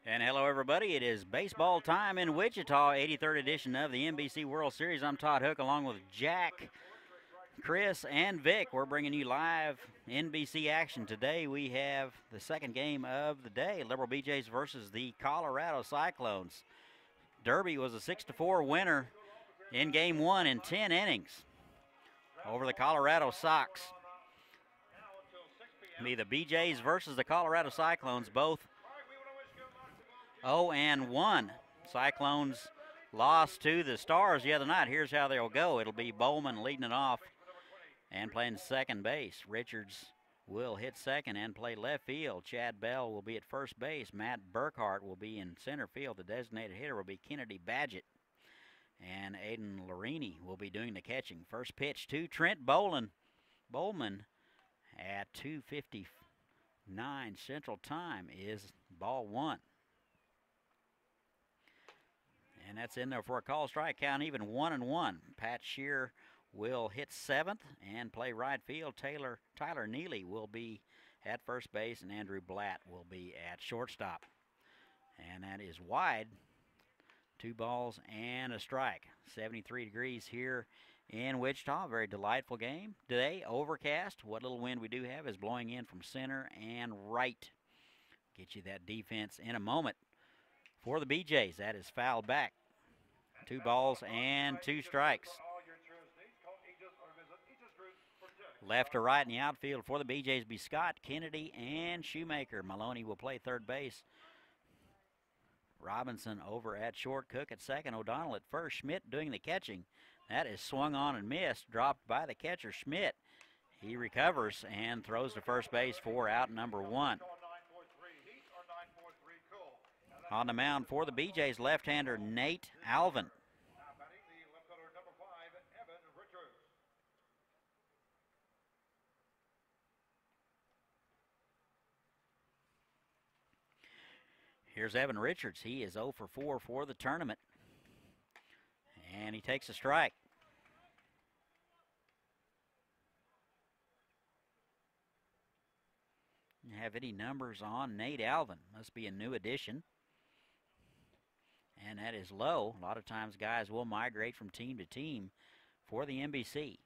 And hello, everybody. It is baseball time in Wichita, 83rd edition of the NBC World Series. I'm Todd Hook, along with Jack, Chris, and Vic. We're bringing you live NBC action. Today we have the second game of the day, Liberal BJs versus the Colorado Cyclones. Derby was a 6-4 winner in Game 1 in 10 innings over the Colorado Sox. Be the BJs versus the Colorado Cyclones, both 0-1. Cyclones lost to the Stars the other night. Here's how they'll go. It'll be Bowman leading it off and playing second base. Richards will hit second and play left field. Chad Bell will be at first base. Matt Burkhart will be in center field. The designated hitter will be Kennedy Badgett. And Aiden Larini will be doing the catching. First pitch to Trent Bowman at 2:59 Central Time is ball one. And that's in there for a call strike count, even 1-1. Pat Shear will hit seventh and play right field. Tyler Neely will be at first base, and Andrew Blatt will be at shortstop. And that is wide. 2 balls and a strike. 73 degrees here in Wichita. Very delightful game today. Overcast. What little wind we do have is blowing in from center and right. Get you that defense in a moment. For the BJs, that is fouled back. 2 balls and 2 strikes. Left to right in the outfield for the BJs be Scott, Kennedy, and Shoemaker. Maloney will play third base. Robinson over at short, Cook at second, O'Donnell at first, Schmidt doing the catching. That is swung on and missed, dropped by the catcher, Schmidt. He recovers and throws to first base for out number 1. On the mound for the BJs, left-hander Nate Alvin. Here's Evan Richards. He is 0 for 4 for the tournament. And he takes a strike. Have any numbers on Nate Alvin? Must be a new addition. And that is low. A lot of times guys will migrate from team to team for the NBC.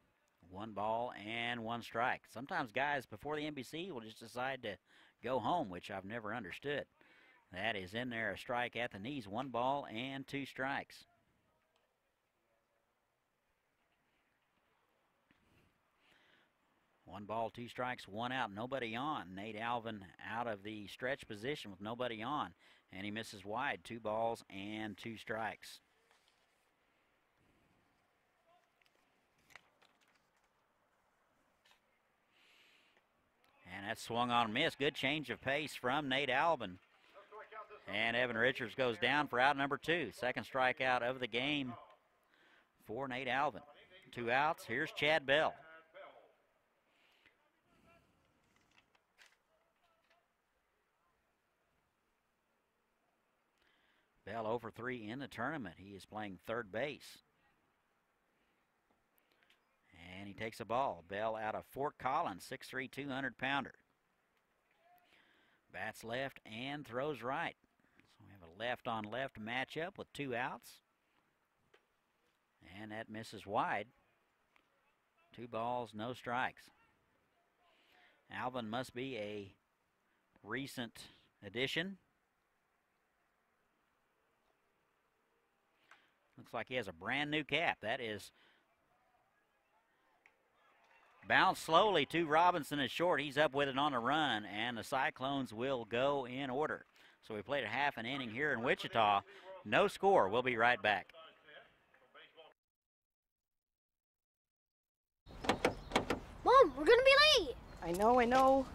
1 ball and 1 strike. Sometimes guys before the NBC will just decide to go home, which I've never understood. That is in there, a strike at the knees. 1 ball and 2 strikes. One ball, 2 strikes, 1 out, nobody on. Nate Alvin out of the stretch position with nobody on. And he misses wide. 2 balls and 2 strikes. And that swung on and missed. Good change of pace from Nate Alvin. And Evan Richards goes down for out number 2. Second strikeout of the game for Nate Alvin. 2 outs. Here's Chad Bell. Bell 0 for 3 in the tournament. He is playing third base. And he takes a ball. Bell out of Fort Collins, 6'3", 200-pounder. Bats left and throws right. So we have a left-on-left matchup with 2 outs. And that misses wide. 2 balls, no strikes. Alvin must be a recent addition. Looks like he has a brand new cap. That is bounced slowly to Robinson at short. He's up with it on a run, and the Cyclones will go in order. So we played a half an inning here in Wichita. No score. We'll be right back. Mom, we're gonna be late. I know.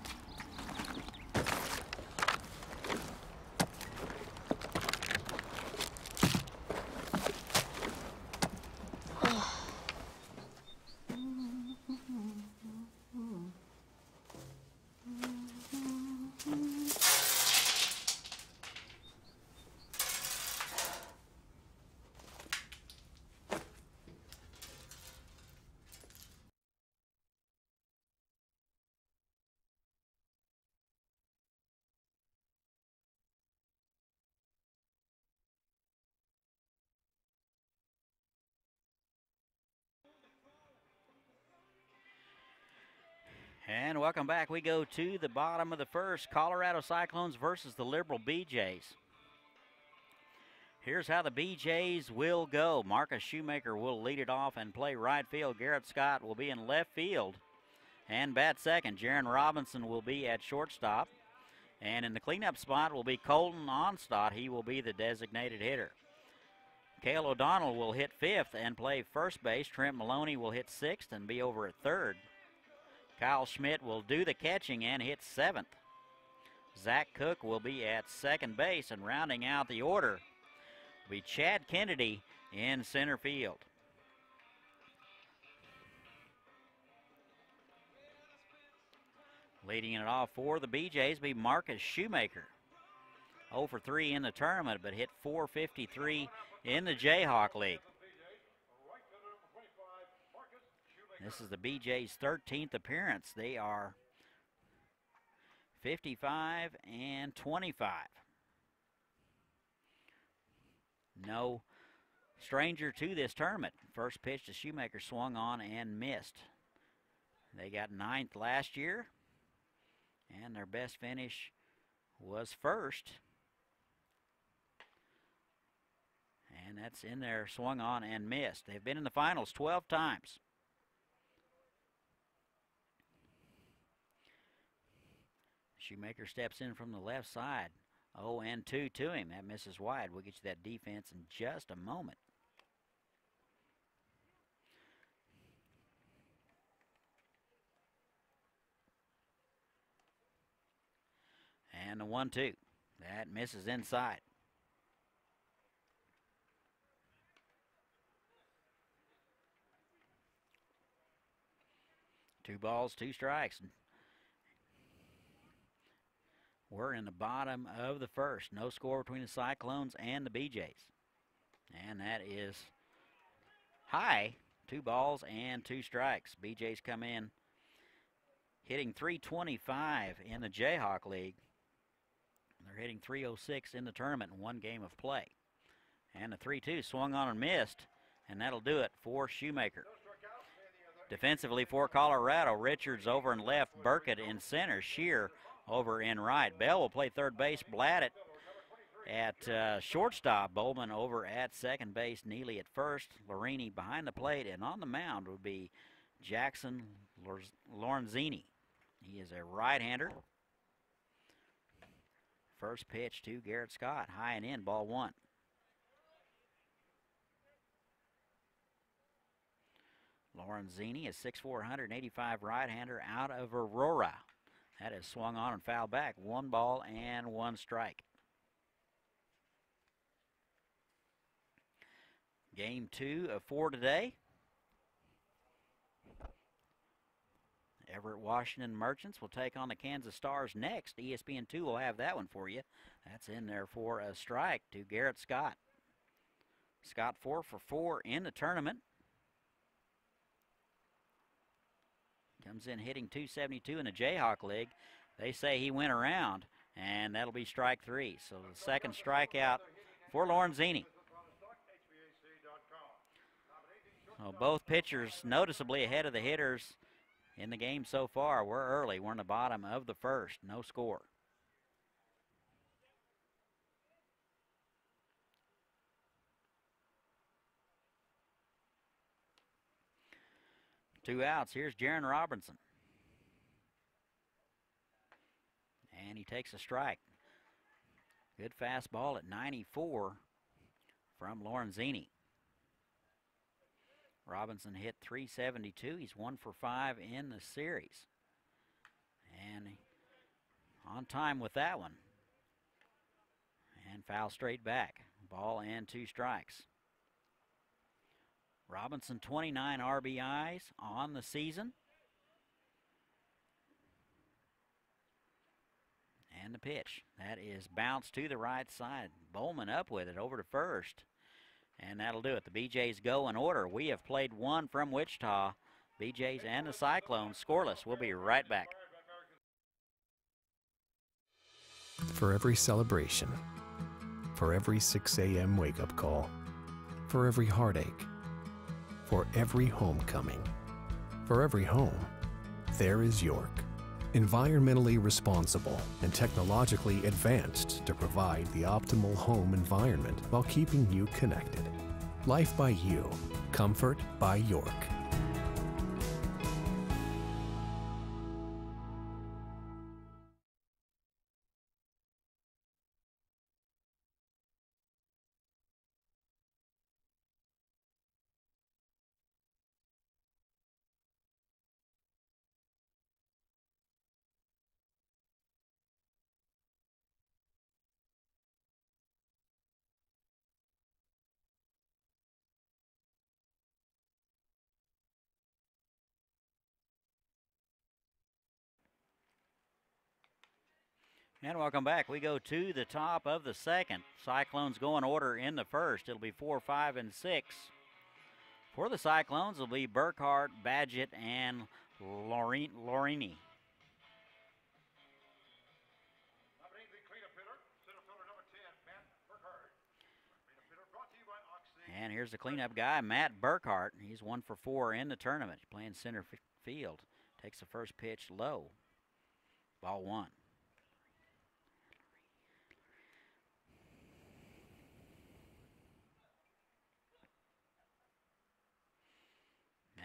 And welcome back. We go to the bottom of the first. Colorado Cyclones versus the Liberal BJs. Here's how the BJs will go. Marcus Shoemaker will lead it off and play right field. Garrett Scott will be in left field and bat second. Jaron Robinson will be at shortstop. And in the cleanup spot will be Colton Onstadt. He will be the designated hitter. Cale O'Donnell will hit fifth and play first base. Trent Maloney will hit sixth and be over at third. Kyle Schmidt will do the catching and hit seventh. Zach Cook will be at second base, and rounding out the order will be Chad Kennedy in center field. Leading it off for the BJs will be Marcus Shoemaker. 0 for 3 in the tournament, but hit .453 in the Jayhawk League. This is the BJ's 13th appearance. They are 55 and 25. No stranger to this tournament. First pitch to Shoemaker swung on and missed. They got 9th last year, and their best finish was first. And that's in there, swung on and missed. They've been in the finals 12 times. Shoemaker steps in from the left side. 0-2 to him. That misses wide. We'll get you that defense in just a moment. And the 1-2. That misses inside. Two balls, two strikes. We're in the bottom of the first. No score between the Cyclones and the BJs. And that is high. 2 balls and 2 strikes. BJs come in hitting .325 in the Jayhawk League. They're hitting .306 in the tournament in 1 game of play. And the 3-2 swung on and missed, and that'll do it for Shoemaker. Defensively for Colorado, Richards over in left, Burkett in center, Shear over in right. Bell will play third base, Blatt at shortstop, Bowman over at second base, Neely at first, Lorini behind the plate, and on the mound would be Jackson Lorenzini. He is a right-hander. First pitch to Garrett Scott, high and in, ball 1. Lorenzini is 6'4", 185 right-hander out of Aurora. That is swung on and fouled back. 1 ball and 1 strike. Game 2 of 4 today. Everett Washington Merchants will take on the Kansas Stars next. ESPN2 will have that one for you. That's in there for a strike to Garrett Scott. Scott 4 for 4 in the tournament. Comes in hitting .272 in the Jayhawk League. They say he went around, and that'll be strike 3. So the second strikeout for Lorenzini. Well, both pitchers noticeably ahead of the hitters in the game so far. We're early. We're in the bottom of the first. No score. Two outs. Here's Jaron Robinson. And he takes a strike. Good fastball at 94 from Lorenzini. Robinson hit .372. He's 1 for 5 in the series. And on time with that one. And foul straight back. Ball and 2 strikes. Robinson 29 RBIs on the season. And the pitch. That is bounced to the right side. Bowman up with it over to first. And that'll do it. The BJs go in order. We have played 1 from Wichita. BJs and the Cyclones scoreless. We'll be right back. For every celebration, for every 6 a.m. wake-up call, for every heartache, for every homecoming, for every home, there is York. Environmentally responsible and technologically advanced to provide the optimal home environment while keeping you connected. Life by You. Comfort by York. And welcome back. We go to the top of the second. Cyclones go in order in the first. It'll be 4, 5, and 6. For the Cyclones, it'll be Burkhart, Badgett, and Lorini. And here's the cleanup guy, Matt Burkhart. He's 1 for 4 in the tournament. He's playing center field. Takes the first pitch low. Ball 1.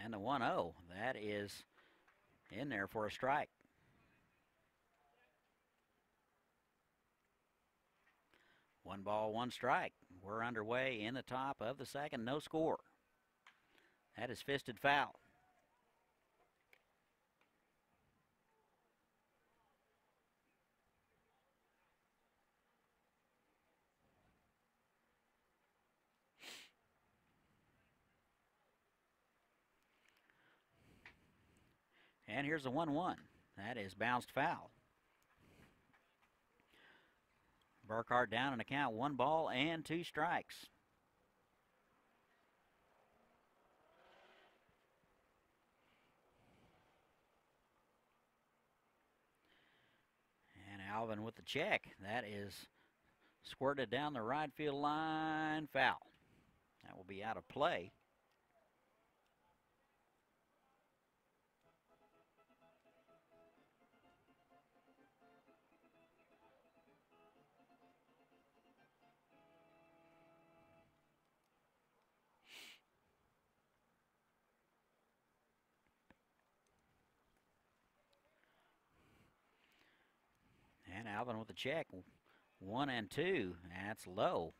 And the 1-0, that is in there for a strike. One ball, one strike. We're underway in the top of the second, no score. That is fisted foul. And here's the 1-1. That is bounced foul. Burkhart down in the count, 1 ball and 2 strikes. And Alvin with the check. That is squirted down the right field line, foul. That will be out of play. And Alvin with the check. 1 and 2. That's low.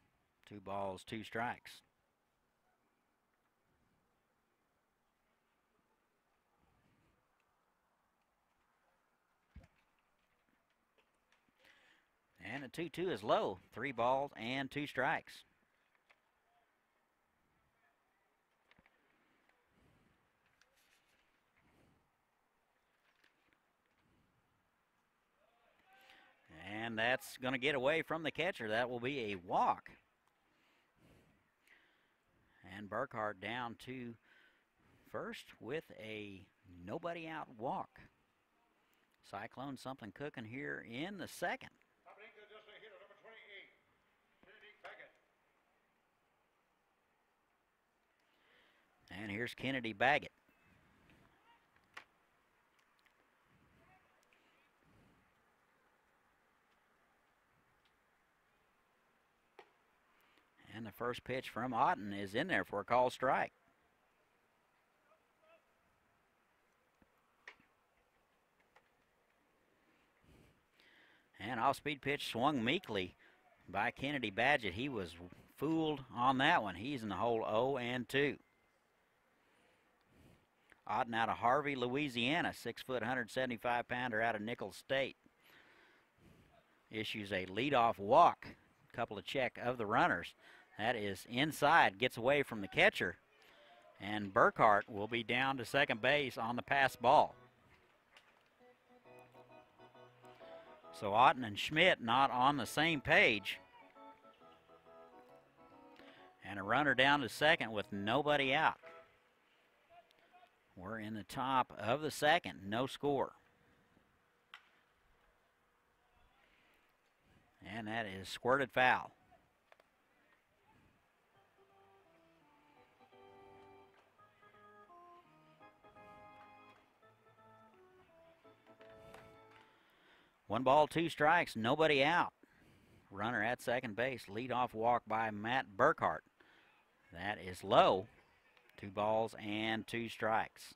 2 balls, 2 strikes. And the 2-2 is low. 3 balls and 2 strikes. And that's going to get away from the catcher. That will be a walk. And Burkhart down to first with a nobody out walk. Cyclone something cooking here in the second. And here's Kennedy Baggett. And the first pitch from Otten is in there for a called strike. And off-speed pitch swung meekly by Kennedy Badgett. He was fooled on that one. He's in the hole 0 and 2. Otten out of Harvey, Louisiana, 6 foot, 175-pounder out of Nicholls State. Issues a leadoff walk. Couple of check of the runners. That is inside, gets away from the catcher. And Burkhart will be down to second base on the pass ball. So Otten and Schmidt not on the same page. And a runner down to second with nobody out. We're in the top of the second, no score. And that is squirted foul. 1 ball, 2 strikes, nobody out. Runner at second base, leadoff walk by Matt Burkhart. That is low. 2 balls and 2 strikes.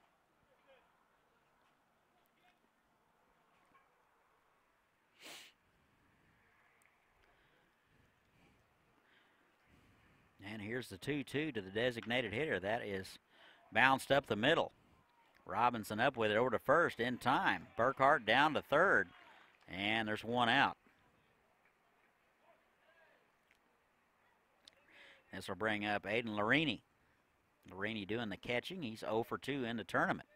And here's the 2-2 to the designated hitter. That is bounced up the middle. Robinson up with it over to first in time. Burkhart down to third, and there's 1 out. This will bring up Aiden Larini. Larini doing the catching. He's 0 for 2 in the tournament.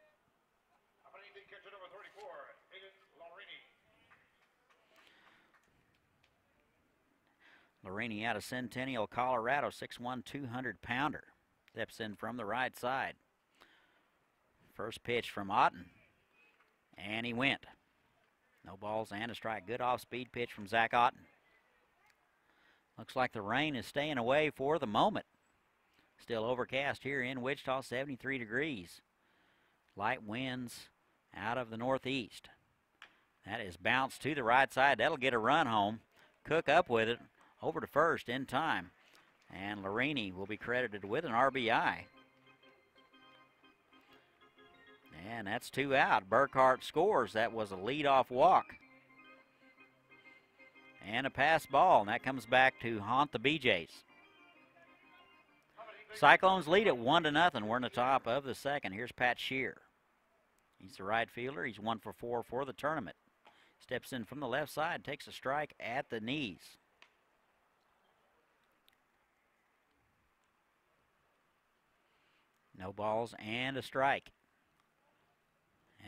Larini out of Centennial, Colorado, 6'1", 200-pounder. Steps in from the right side. First pitch from Otten, and he went. No balls and a strike. Good off-speed pitch from Zach Otten. Looks like the rain is staying away for the moment. Still overcast here in Wichita, 73 degrees. Light winds out of the northeast. That is bounced to the right side. That'll get a run home. Cook up with it over to first in time. And Larini will be credited with an RBI. And that's 2 out. Burkhart scores. That was a leadoff walk. And a pass ball, and that comes back to haunt the BJs. Cyclones lead at 1-0. We're in the top of the second. Here's Pat Shear. He's the right fielder. He's 1 for 4 for the tournament. Steps in from the left side, takes a strike at the knees. No balls and a strike.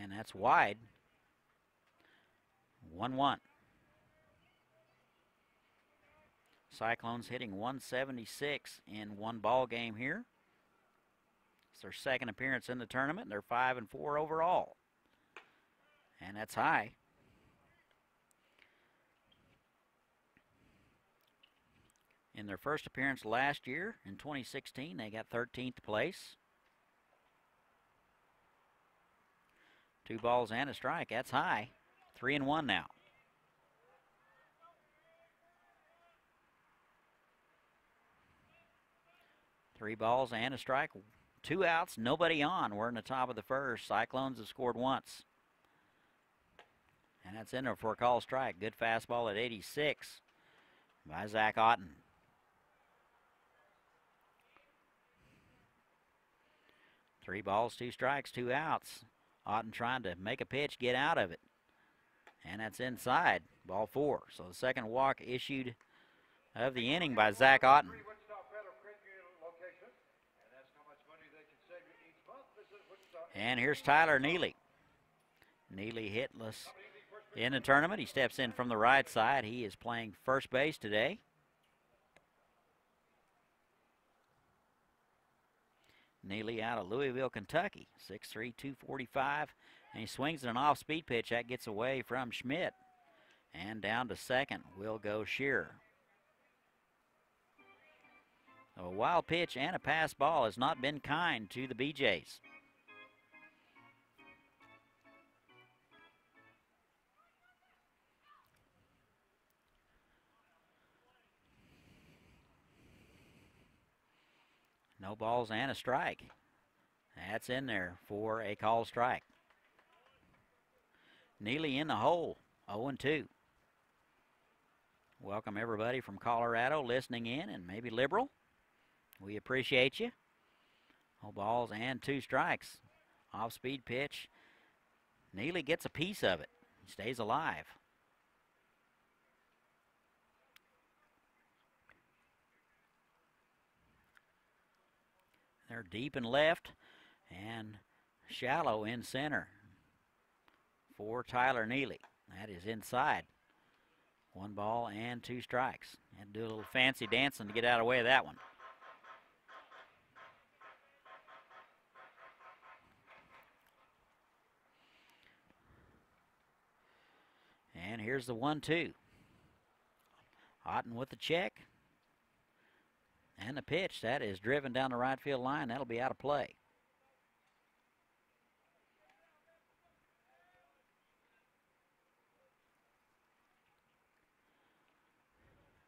And that's wide. 1-1. Cyclones hitting 176 in 1 ball game here. It's their second appearance in the tournament. They're 5 and 4 overall. And that's high. In their first appearance last year, in 2016, they got 13th place. 2 balls and a strike. That's high. 3-1 now. Three balls and a strike. 2 outs, nobody on. We're in the top of the first. Cyclones have scored once. And that's in there for a call strike. Good fastball at 86 by Zach Otten. Three balls, 2 strikes, 2 outs. Otten trying to make a pitch, get out of it. And that's inside, ball 4. So the second walk issued of the inning by Zach Otten. And here's Tyler Neely. Neely hitless in the tournament. He steps in from the right side. He is playing first base today. Neely out of Louisville, Kentucky, 6'3", 245. And he swings at an off-speed pitch. That gets away from Schmidt. And down to second will go Shearer. A wild pitch and a pass ball has not been kind to the BJs. No balls and a strike. That's in there for a call strike. Neely in the hole, 0-2. Welcome everybody from Colorado listening in and maybe Liberal. We appreciate you. No balls and 2 strikes. Off-speed pitch. Neely gets a piece of it. He stays alive. They're deep in left and shallow in center for Tyler Neely. That is inside. 1 ball and 2 strikes. Had to do a little fancy dancing to get out of the way of that one. And here's the 1-2. Otten with the check. And the pitch, that is driven down the right field line. That'll be out of play.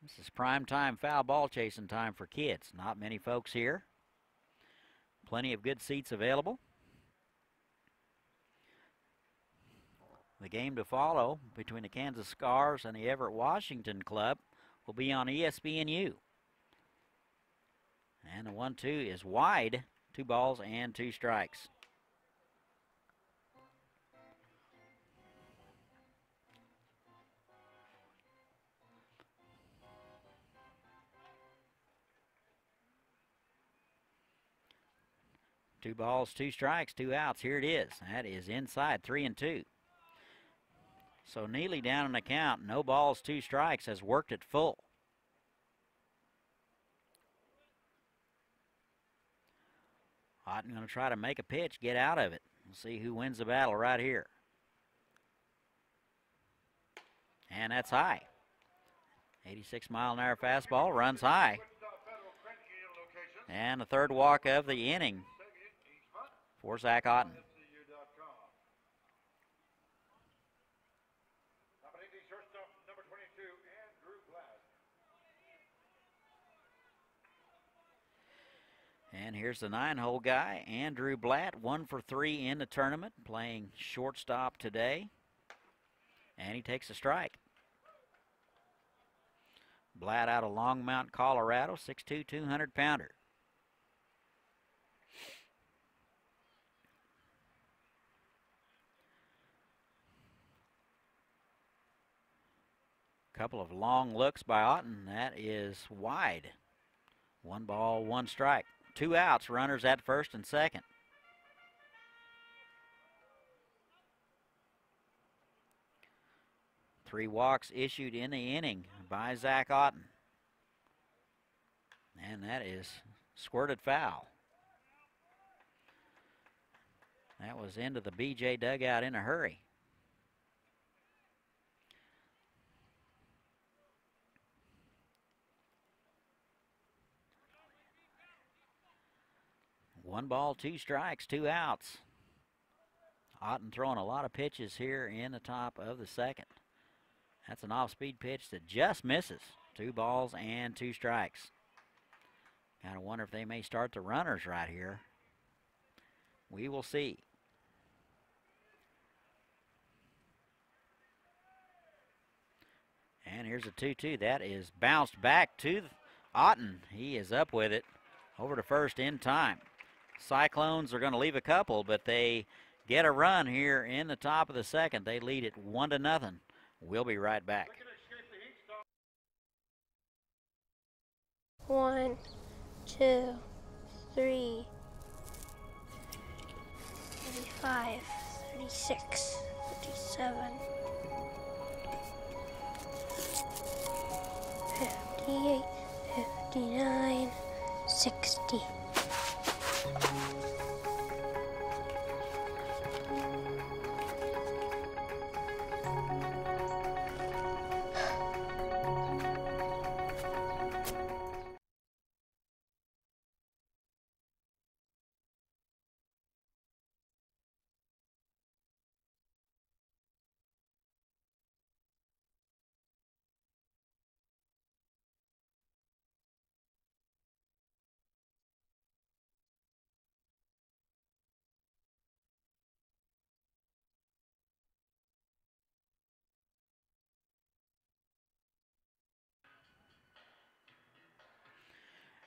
This is prime time foul ball chasing time for kids. Not many folks here. Plenty of good seats available. The game to follow between the Kansas Scars and the Everett Washington Club will be on ESPNU. And the 1-2 is wide. 2 balls and 2 strikes. Two balls, 2 strikes, 2 outs. Here it is. That is inside, 3-2. So Neely down in the count. No balls, 2 strikes, has worked it full. Otten going to try to make a pitch, get out of it. We'll see who wins the battle right here. And that's high. 86-mile-an-hour fastball, runs high. And the third walk of the inning for Zach Otten. And here's the 9-hole guy, Andrew Blatt, 1 for 3 in the tournament, playing shortstop today. And he takes a strike. Blatt out of Longmont, Colorado, 6'2", 200-pounder. Couple of long looks by Otten. That is wide. 1 ball, 1 strike. 2 outs, runners at first and second. Three walks issued in the inning by Zach Otten. And that is squirted foul. That was into the BJ dugout in a hurry. One ball, 2 strikes, 2 outs. Otten throwing a lot of pitches here in the top of the second. That's an off-speed pitch that just misses. 2 balls and 2 strikes. Kind of wonder if they may start the runners right here. We will see. And here's a 2-2. That is bounced back to Otten. He is up with it over to first in time. Cyclones are going to leave a couple, but they get a run here in the top of the second. They lead it 1-0. We'll be right back. 1, 2, 3, 35, 36, 37, 58, 59, 60.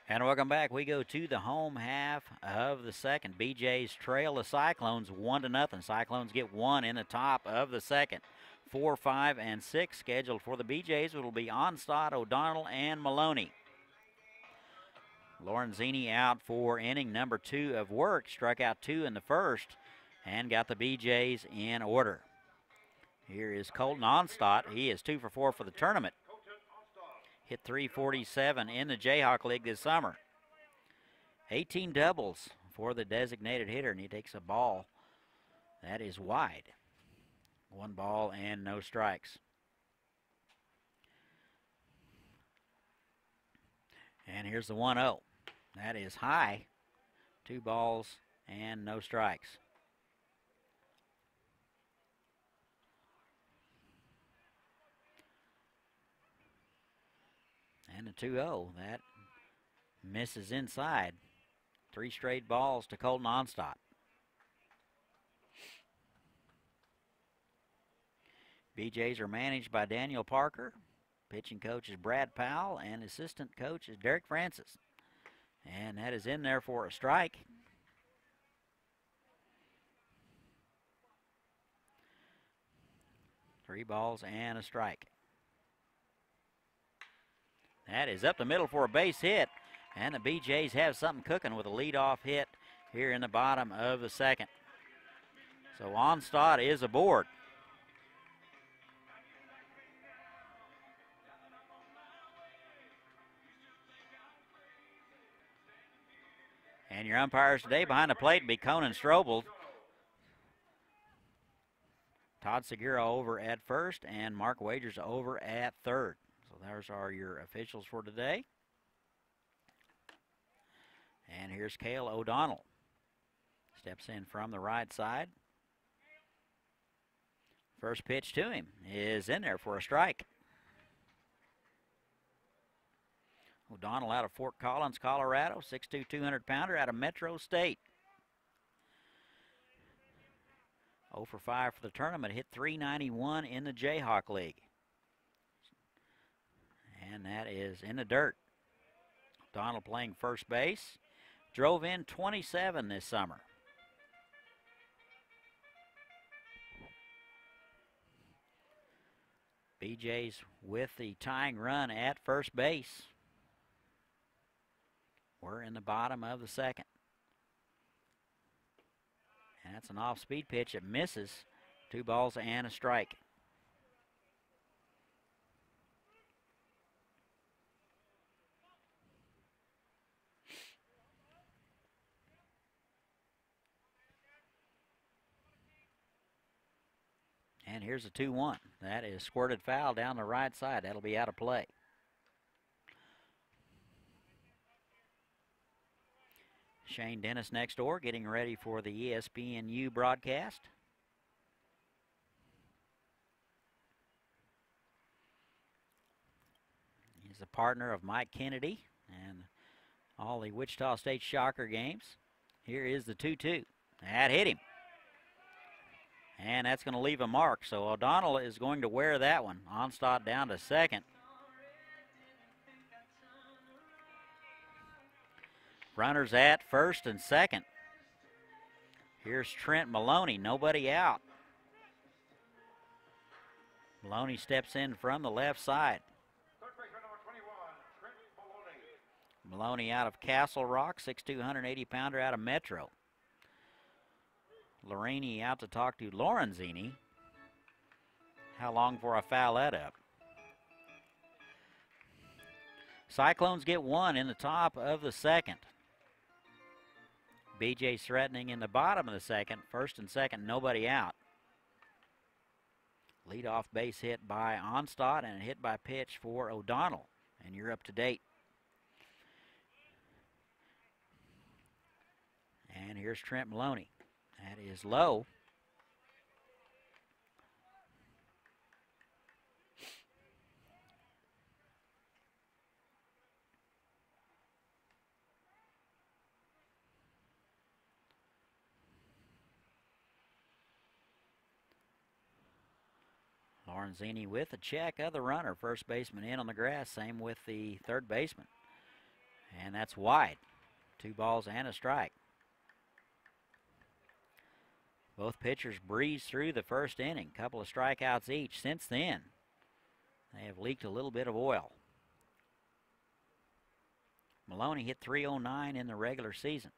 And welcome back. We go to the home half of the second. BJ's trail the Cyclones 1-0. Cyclones get 1 in the top of the second. 4, 5, and 6 scheduled for the BJ's. It will be Onstad, O'Donnell, and Maloney. Lorenzini out for inning number 2 of work. Struck out 2 in the first and got the BJ's in order. Here is Colton Onstad. He is 2 for 4 for the tournament. Hit .347 in the Jayhawk League this summer. 18 doubles for the designated hitter, and he takes a ball that is wide. 1 ball and no strikes. And here's the 1-0. That is high. 2 balls and no strikes. And a 2-0. That misses inside. 3 straight balls to Colton Onstadt. BJs are managed by Daniel Parker. Pitching coach is Brad Powell, and assistant coach is Derek Francis. And that is in there for a strike. Three balls and a strike. That is up the middle for a base hit. And the BJs have something cooking with a leadoff hit here in the bottom of the second. So Onstadt is aboard. And your umpires today behind the plate will be Conan Strobel. Todd Segura over at first and Mark Wagers over at third. So those are your officials for today. And here's Cale O'Donnell. Steps in from the right side. First pitch to him is in there for a strike. O'Donnell out of Fort Collins, Colorado, 6'2", 200-pounder out of Metro State. 0 for 5 for the tournament, hit .391 in the Jayhawk League. And that is in the dirt. O'Donnell playing first base. Drove in 27 this summer. BJ's with the tying run at first base. We're in the bottom of the second. And that's an off-speed pitch. It misses. 2 balls and a strike. And here's a 2-1. That is squirted foul down the right side. That'll be out of play. Shane Dennis next door getting ready for the ESPNU broadcast. He's a partner of Mike Kennedy and all the Wichita State Shocker games. Here is the 2-2. That hit him. And that's going to leave a mark. So O'Donnell is going to wear that one. Onstadt down to second. Runners at first and second. Here's Trent Maloney, nobody out. Maloney steps in from the left side. Maloney out of Castle Rock, 6'2", 180-pounder out of Metro. Lorini out to talk to Lorenzini. How long for a foul that up? Cyclones get one in the top of the second. BJ's threatening in the bottom of the second. First and second, nobody out. Leadoff base hit by Onstadt and a hit by pitch for O'Donnell. And you're up to date. And here's Trent Maloney. That is low. Lorenzini with a check of the runner. First baseman in on the grass. Same with the third baseman. And that's wide. 2 balls and a strike. Both pitchers breezed through the first inning. Couple of strikeouts each. Since then, they have leaked a little bit of oil. Maloney hit .309 in the regular season.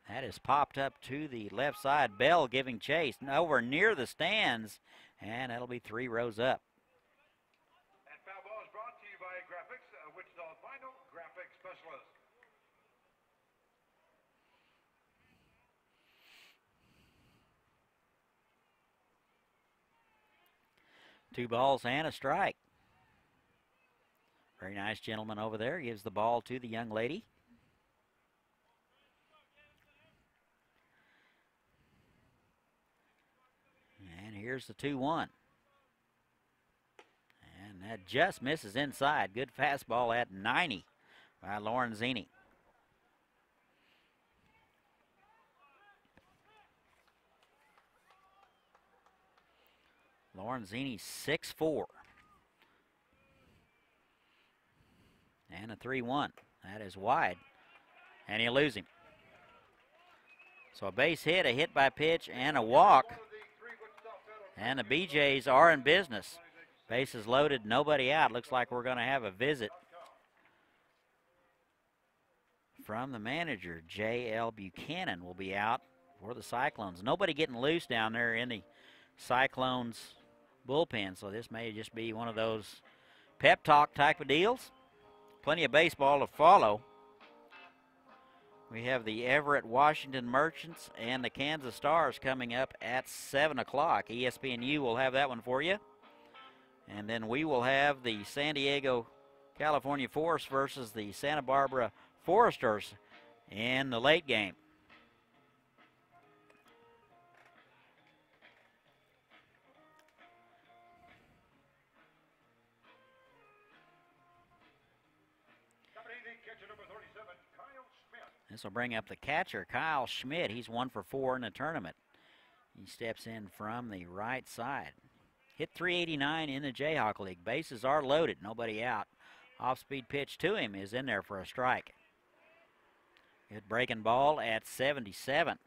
That is popped up to the left side. Bell giving chase over near the stands, and that'll be 3 rows up. And foul ball is brought to you by Graphics, Wichita Vinyl Graphics Specialist. Two balls and a strike. Very nice gentleman over there. Gives the ball to the young lady. And here's the 2-1. And that just misses inside. Good fastball at 90 by Lorenzini. Lorenzini 6'4". And a 3-1. That is wide. And you lose him. So a base hit, a hit by pitch, and a walk. And the BJs are in business. Bases loaded, nobody out. Looks like we're going to have a visit from the manager. J.L. Buchanan will be out for the Cyclones. Nobody getting loose down there in the Cyclones bullpen, so this may just be one of those pep talk type of deals. Plenty of baseball to follow. We have the Everett Washington Merchants and the Kansas Stars coming up at 7 o'clock. ESPNU will have that one for you. And then we will have the San Diego California Force versus the Santa Barbara Foresters in the late game. This will bring up the catcher, Kyle Schmidt. He's 1 for 4 in the tournament. He steps in from the right side. Hit 389 in the Jayhawk League. Bases are loaded, nobody out. Off-speed pitch to him is in there for a strike. Good breaking ball at 77.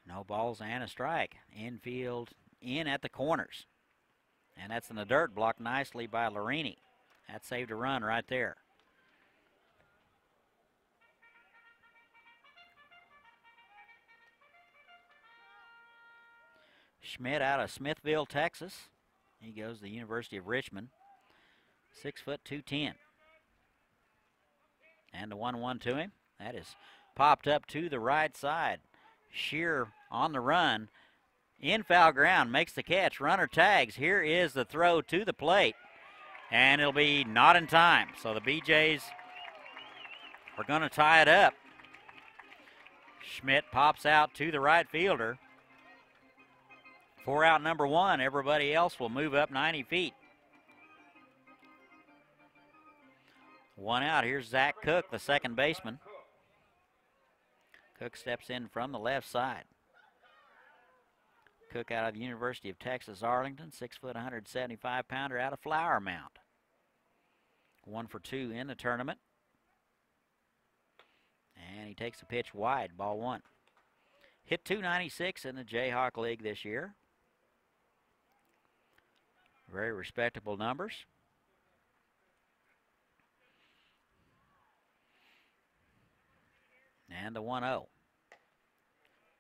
No balls and a strike. Infield in at the corners. And that's in the dirt, blocked nicely by Larini. That saved a run right there. Schmidt out of Smithville, Texas. He goes to the University of Richmond. 6 foot 210. And the 1-1 to him. That is popped up to the right side. Shear on the run. In foul ground, makes the catch. Runner tags. Here is the throw to the plate. And it'll be not in time. So the BJs are going to tie it up. Schmidt pops out to the right fielder. For out number 1. Everybody else will move up 90 feet. 1 out. Here's Zach Cook, the second baseman. Cook steps in from the left side. Cook out of the University of Texas, Arlington. 6 foot, 175 pounder out of Flower Mound. 1 for 2 in the tournament. And he takes a pitch wide, ball 1. Hit 296 in the Jayhawk League this year. Very respectable numbers. And the 1-0.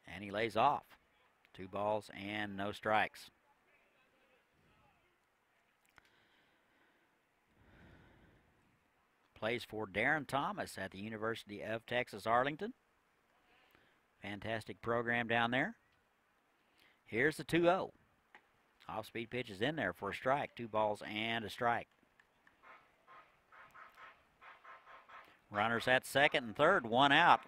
And he lays off. 2 balls and no strikes. Plays for Darren Thomas at the University of Texas, Arlington. Fantastic program down there. Here's the 2-0. Off-speed pitch is in there for a strike. 2 balls and a strike. Runners at second and third, 1 out.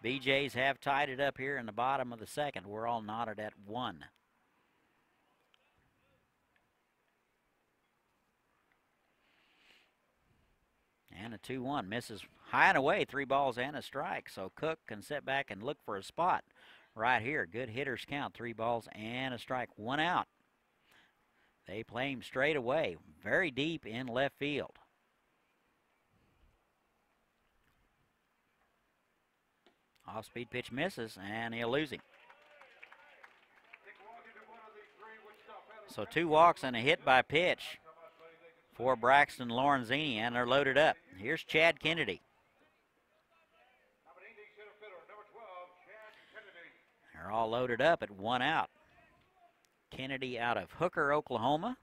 BJs have tied it up here in the bottom of the second. We're all knotted at 1. And a 2-1. Misses high and away. 3 balls and a strike. So Cook can sit back and look for a spot right here. Good hitters count. 3 balls and a strike. 1 out. They play him straight away. Very deep in left field. Off-speed pitch misses, and he'll lose him. So 2 walks and a hit by pitch for Braxton Lorenzini, and they're loaded up. Here's Chad Kennedy. They're all loaded up at 1 out. Kennedy out of Hooker, Oklahoma.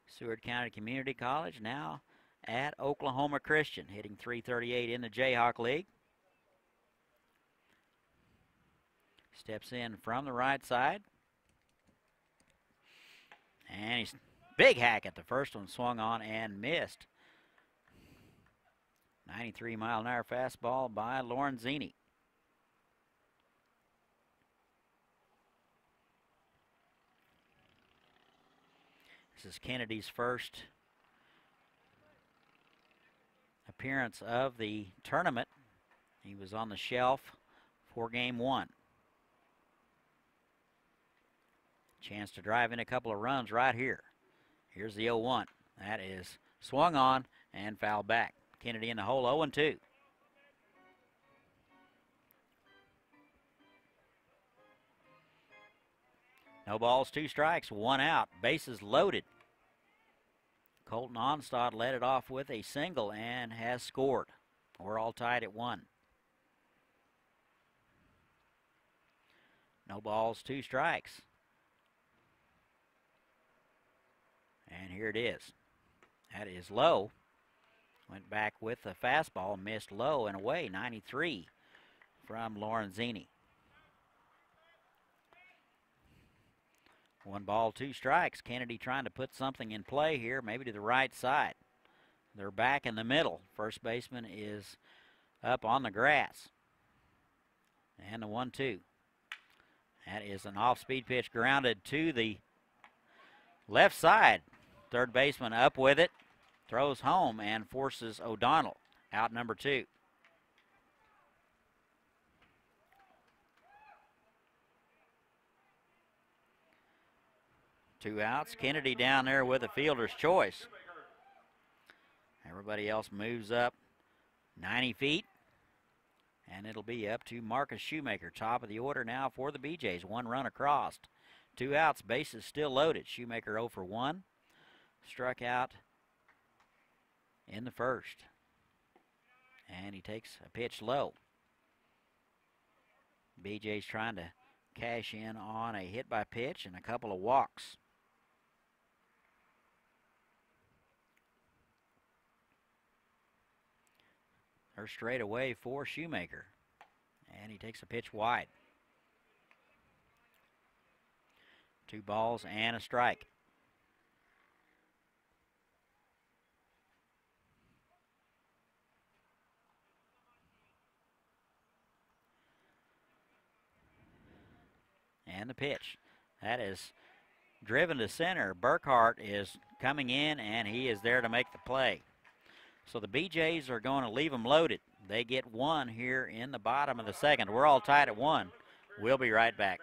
Seward County Community College, now at Oklahoma Christian, hitting .338 in the Jayhawk League. Steps in from the right side. And he's big hack at the first one, swung on and missed. 93-mile-an-hour fastball by Lorenzini. This is Kennedy's first appearance of the tournament. He was on the shelf for game one. Chance to drive in a couple of runs right here. Here's the 0-1. That is swung on and fouled back. Kennedy in the hole, 0-2. No balls, 2 strikes, 1 out. Bases loaded. Colton Onstad led it off with a single and has scored. We're all tied at 1. No balls, 2 strikes. And here it is. That is low. Went back with the fastball, missed low and away, 93 from Lorenzini. 1 ball, 2 strikes. Kennedy trying to put something in play here, maybe to the right side. They're back in the middle. First baseman is up on the grass. And the 1-2. That is an off-speed pitch grounded to the left side. Third baseman up with it, throws home and forces O'Donnell out number 2. Two outs. Kennedy down there with a fielder's choice. Everybody else moves up 90 feet. And it'll be up to Marcus Shoemaker. Top of the order now for the BJs. 1 run across. 2 outs. Bases still loaded. Shoemaker 0 for 1. Struck out in the first. And he takes a pitch low. BJ's trying to cash in on a hit by pitch and a couple of walks. They're straight away for Shoemaker. And he takes a pitch wide. 2 balls and a strike. And the pitch. That is driven to center. Burkhart is coming in, and he is there to make the play. So the BJs are going to leave them loaded. They get 1 here in the bottom of the second. We're all tied at 1. We'll be right back.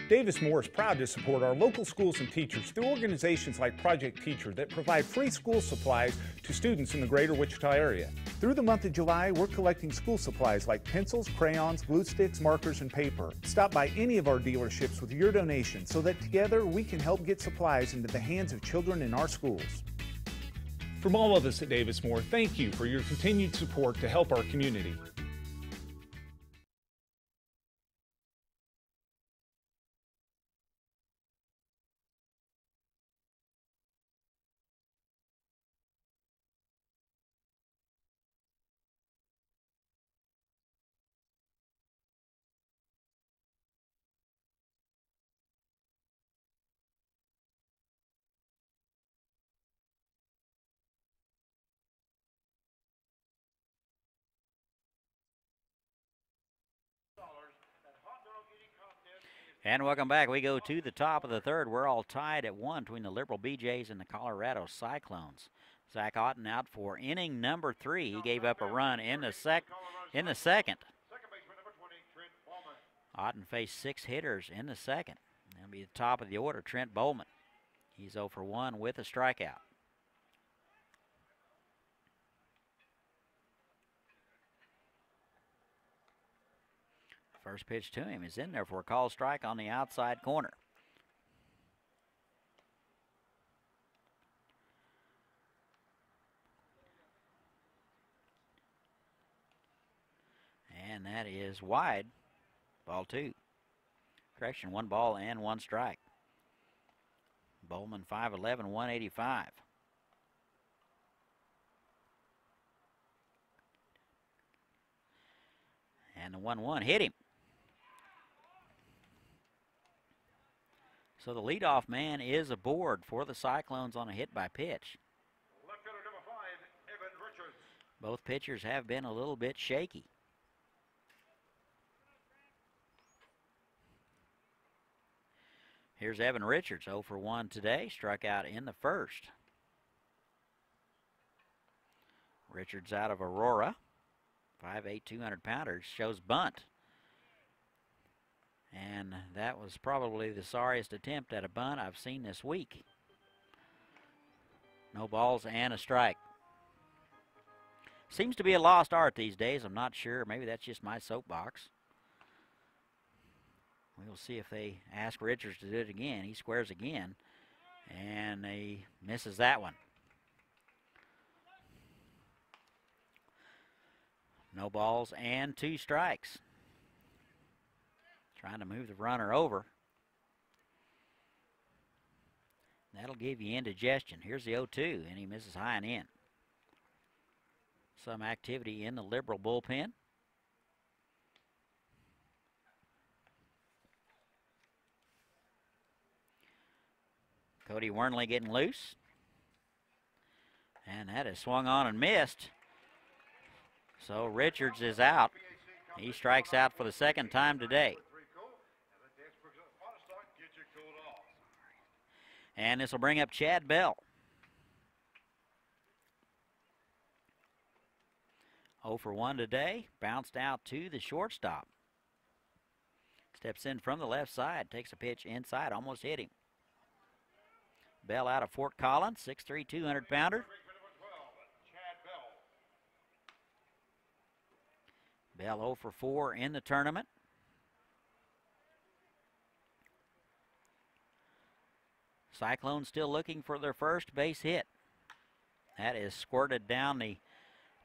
Davis Moore is proud to support our local schools and teachers through organizations like Project Teacher that provide free school supplies to students in the greater Wichita area. Through the month of July, we're collecting school supplies like pencils, crayons, glue sticks, markers, and paper. Stop by any of our dealerships with your donation so that together we can help get supplies into the hands of children in our schools. From all of us at Davis Moore, thank you for your continued support to help our community. And welcome back. We go to the top of the third. We're all tied at 1 between the Liberal BJs and the Colorado Cyclones. Zach Otten out for inning number 3. He gave up a run in the second. Otten faced 6 hitters in the second. That'll be the top of the order, Trent Bowman. He's 0 for 1 with a strikeout. First pitch to him is in there for a call strike on the outside corner. And that is wide. Ball 2. Correction, 1 ball and 1 strike. Bowman 5'11", 185. And the 1-1 hit him. So the leadoff man is aboard for the Cyclones on a hit by pitch. Left fielder number 5, Evan Richards. Both pitchers have been a little bit shaky. Here's Evan Richards, 0 for 1 today, struck out in the first. Richards out of Aurora, 5'8", 200-pounder, shows bunt. And that was probably the sorriest attempt at a bunt I've seen this week. No balls and a strike. Seems to be a lost art these days. I'm not sure. Maybe that's just my soapbox. We'll see if they ask Richards to do it again. He squares again, and he misses that one. No balls and 2 strikes. Trying to move the runner over. That'll give you indigestion. Here's the 0-2, and he misses high and in. Some activity in the Liberal bullpen. Cody Wernley getting loose. And that is swung on and missed. So Richards is out. He strikes out for the second time today. And this will bring up Chad Bell. 0 for 1 today. Bounced out to the shortstop. Steps in from the left side. Takes a pitch inside. Almost hit him. Bell out of Fort Collins. 6'3", 200-pounder. Bell 0 for 4 in the tournament. Cyclones still looking for their first base hit. That is squirted down the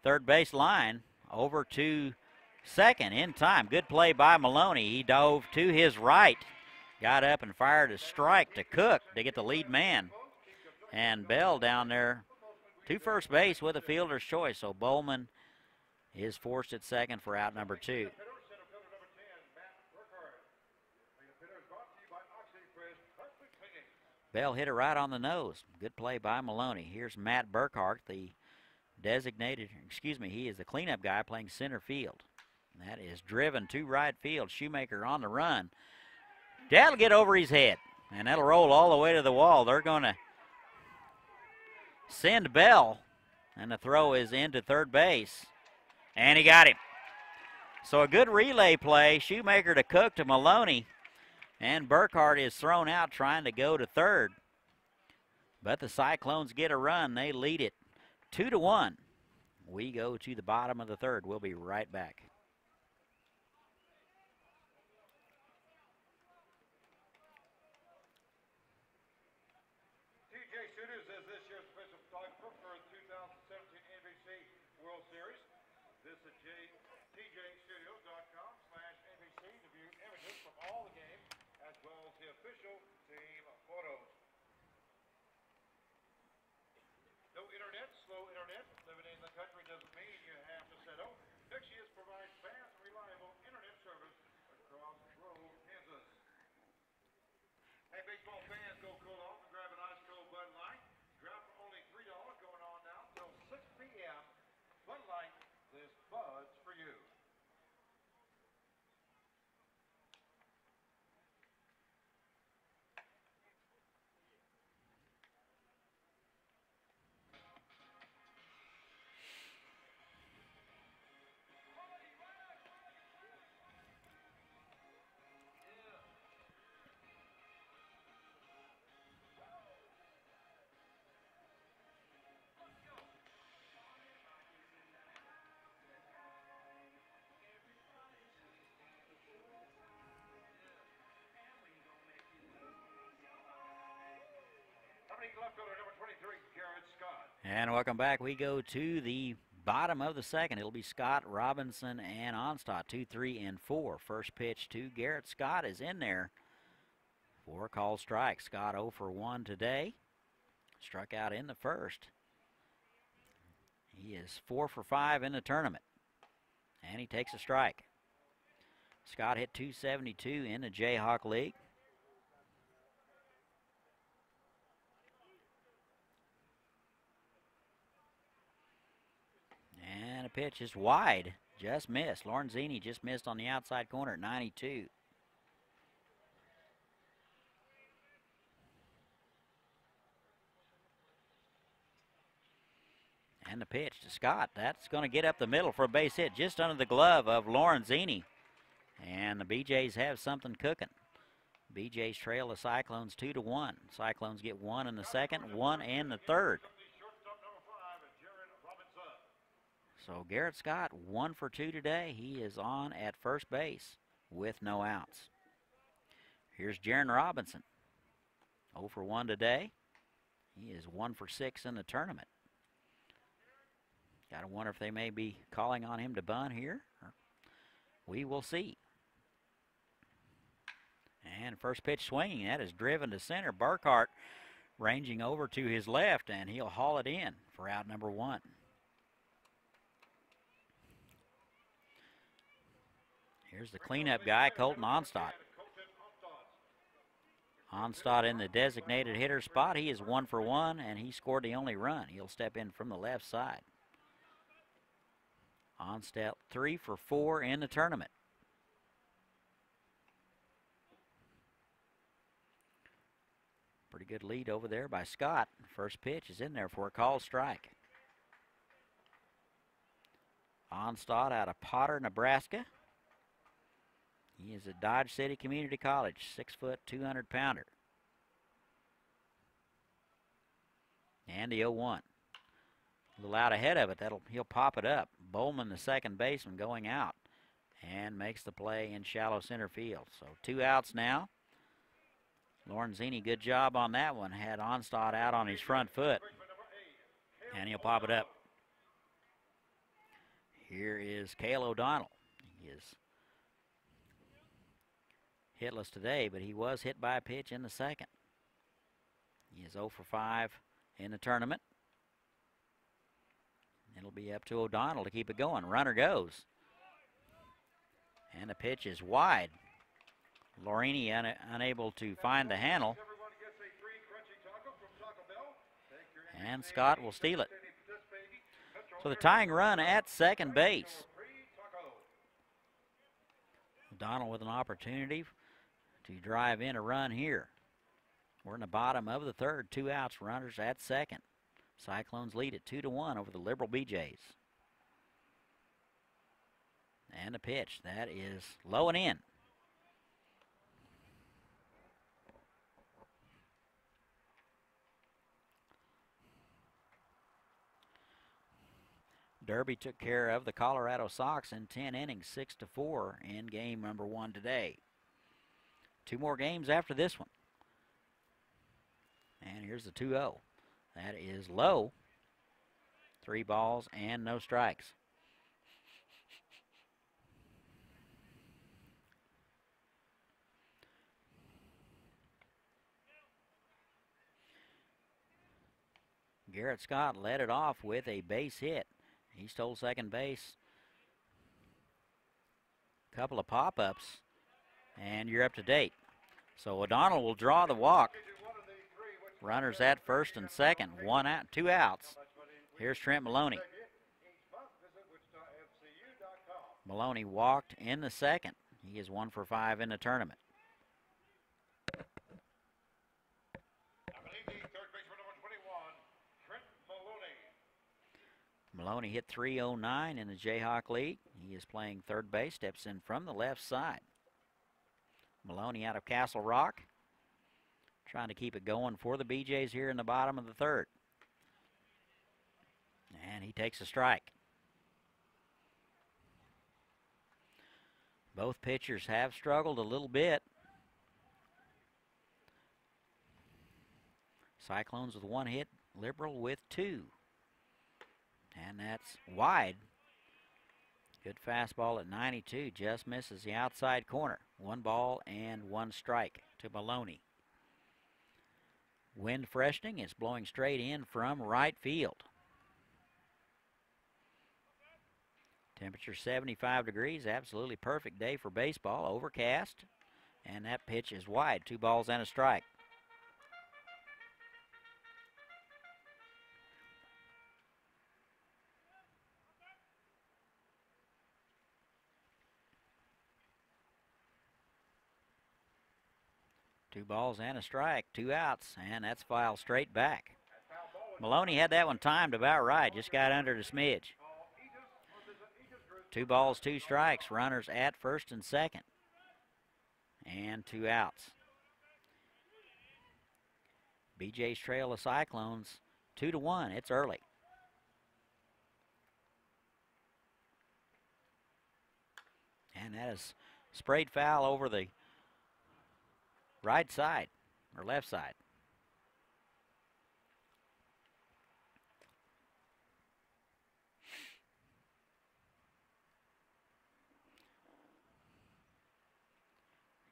third base line over to second in time. Good play by Maloney. He dove to his right, got up and fired a strike to Cook to get the lead man. And Bell down there to first base with a fielder's choice. So Bowman is forced at second for out number 2. Bell hit it right on the nose. Good play by Maloney. Here's Matt Burkhart, the designated, he is the cleanup guy playing center field. That is driven to right field. Shoemaker on the run. That'll get over his head, and that'll roll all the way to the wall. They're going to send Bell, and the throw is into third base, and he got him. So a good relay play. Shoemaker to Cook to Maloney. And Burkhart is thrown out trying to go to third. But the Cyclones get a run. They lead it 2-1. We go to the bottom of the third. We'll be right back. TJ Studios is this year's special photographer for the 2017 NBC World Series. Visit tjstudios.com/NBC to view images from all the games, as well as the official team photos. No internet, slow internet. Living in the country doesn't mean you have to settle. Nixius provides fast and reliable internet service across rural Kansas. Hey, baseball fans, go cool off and grab an ice cold Bud Light. Drop for only $3 going on now until 6 p.m. Bud Light, this Bud's for you. Left fielder number 23, Garrett Scott. And welcome back. We go to the bottom of the second. It'll be Scott, Robinson, and Onstadt, 2, 3, and 4. First pitch to Garrett Scott is in there for a called strike. Scott 0 for 1 today. Struck out in the first. He is 4 for 5 in the tournament. And he takes a strike. Scott hit .272 in the Jayhawk League. And a pitch is wide, just missed. Lorenzini just missed on the outside corner at 92. And the pitch to Scott. That's going to get up the middle for a base hit just under the glove of Lorenzini. And the BJs have something cooking. BJs trail the Cyclones 2-1. Cyclones get one in the second, one in the third. So Garrett Scott 1 for 2 today. He is on at first base with no outs. Here's Jaron Robinson. 0 for 1 today. He is 1 for 6 in the tournament. Got to wonder if they may be calling on him to bunt here. We will see. And first pitch swinging. That is driven to center. Burkhart ranging over to his left, and he'll haul it in for out number 1. Here's the cleanup guy, Colton Onstadt. Onstadt in the designated hitter spot. He is 1 for 1, and he scored the only run. He'll step in from the left side. Onstadt 3 for 4 in the tournament. Pretty good lead over there by Scott. First pitch is in there for a called strike. Onstadt out of Potter, Nebraska. He is at Dodge City Community College, 6 foot, 200-pounder. And the 0-1. A little out ahead of it. He'll pop it up. Bowman, the second baseman, going out and makes the play in shallow center field. So 2 outs now. Lorenzini, good job on that one. Had Onstadt out on his front foot. And he'll pop it up. Here is Cale O'Donnell. He is hitless today, but he was hit by a pitch in the second. He is 0 for 5 in the tournament. It'll be up to O'Donnell to keep it going. Runner goes. And the pitch is wide. Lorini unable to find the handle. And Scott will steal it. So the tying run at second base. O'Donnell with an opportunity to drive in a run here. We're in the bottom of the third. 2 outs, runners at second. Cyclones lead at 2-1 over the Liberal BJs. And the pitch, that is low and in. Derby took care of the Colorado Sox in 10 innings, 6-4 in game number 1 today. 2 more games after this one. And here's the 2-0. That is low. 3 balls and no strikes. Garrett Scott led it off with a base hit. He stole second base. Couple of pop-ups, and you're up to date. So O'Donnell will draw the walk. Runners at first and second. 1 out, 2 outs. Here's Trent Maloney. Maloney walked in the second. He is 1 for 5 in the tournament. Maloney hit .309 in the Jayhawk League. He is playing third base, steps in from the left side. Maloney out of Castle Rock, trying to keep it going for the BJs here in the bottom of the third. And he takes a strike. Both pitchers have struggled a little bit. Cyclones with 1 hit, Liberal with 2. And that's wide. Good fastball at 92. Just misses the outside corner. 1 ball and 1 strike to Maloney. Wind freshening. It's blowing straight in from right field. Temperature 75 degrees. Absolutely perfect day for baseball. Overcast. And that pitch is wide. 2 balls and a strike. Two balls and a strike, 2 outs, and that's filed straight back. Maloney had that one timed about right, just got under the smidge. 2 balls, 2 strikes, runners at first and second. And 2 outs. BJ's trail of Cyclones 2-1. It's early. And that is sprayed foul over the right side or left side.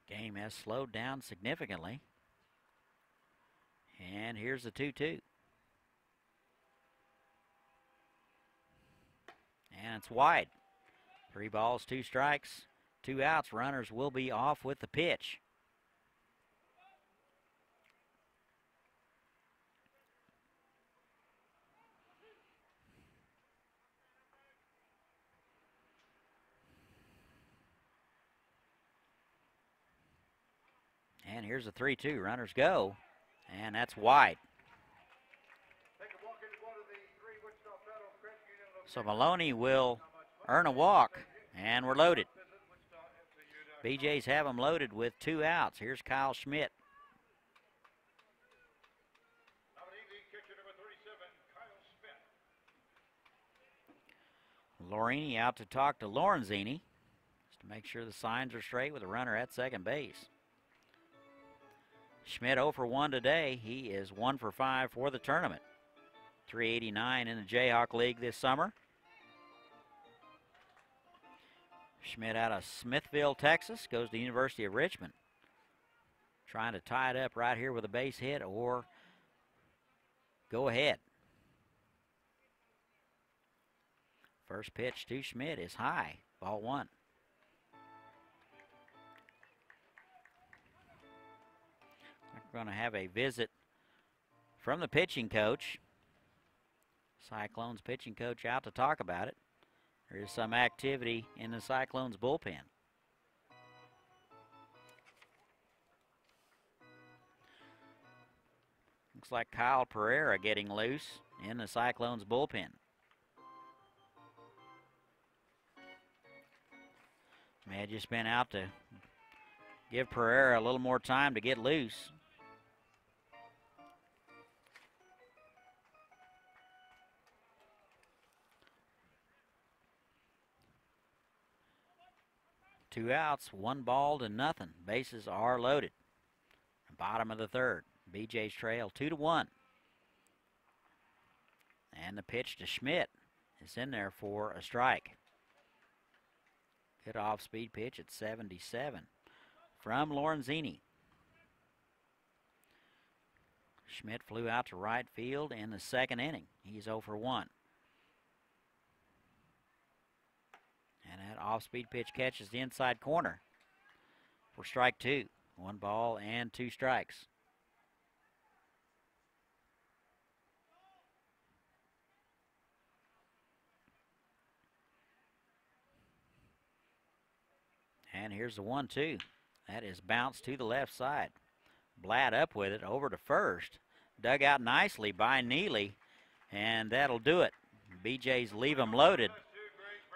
Game has slowed down significantly. And here's the 2-2. And it's wide. 3 balls, 2 strikes, 2 outs. Runners will be off with the pitch. And here's a 3-2. Runners go. And that's wide. So Maloney will earn a walk. And we're loaded. BJ's have them loaded with 2 outs. Here's Kyle Schmidt. Lorini out to talk to Lorenzini just to make sure the signs are straight with a runner at second base. Schmidt 0 for 1 today. He is 1 for 5 for the tournament. 389 in the Jayhawk League this summer. Schmidt out of Smithville, Texas, goes to the University of Richmond. Trying to tie it up right here with a base hit or go ahead. First pitch to Schmidt is high, ball 1. We're going to have a visit from the pitching coach. Cyclones pitching coach out to talk about it. There is some activity in the Cyclones bullpen. Looks like Kyle Pereira getting loose in the Cyclones bullpen. May have just been out to give Pereira a little more time to get loose. Two outs, 1 ball to nothing. Bases are loaded. Bottom of the third. BJ's trail 2-1. And the pitch to Schmidt is in there for a strike. Good off-speed pitch at 77 from Lorenzini. Schmidt flew out to right field in the second inning. He's 0 for 1. And that off-speed pitch catches the inside corner for strike 2. 1 ball and 2 strikes. And here's the 1-2. That is bounced to the left side. Blatt up with it over to first. Dug out nicely by Neely, and that'll do it. BJ's leave them loaded.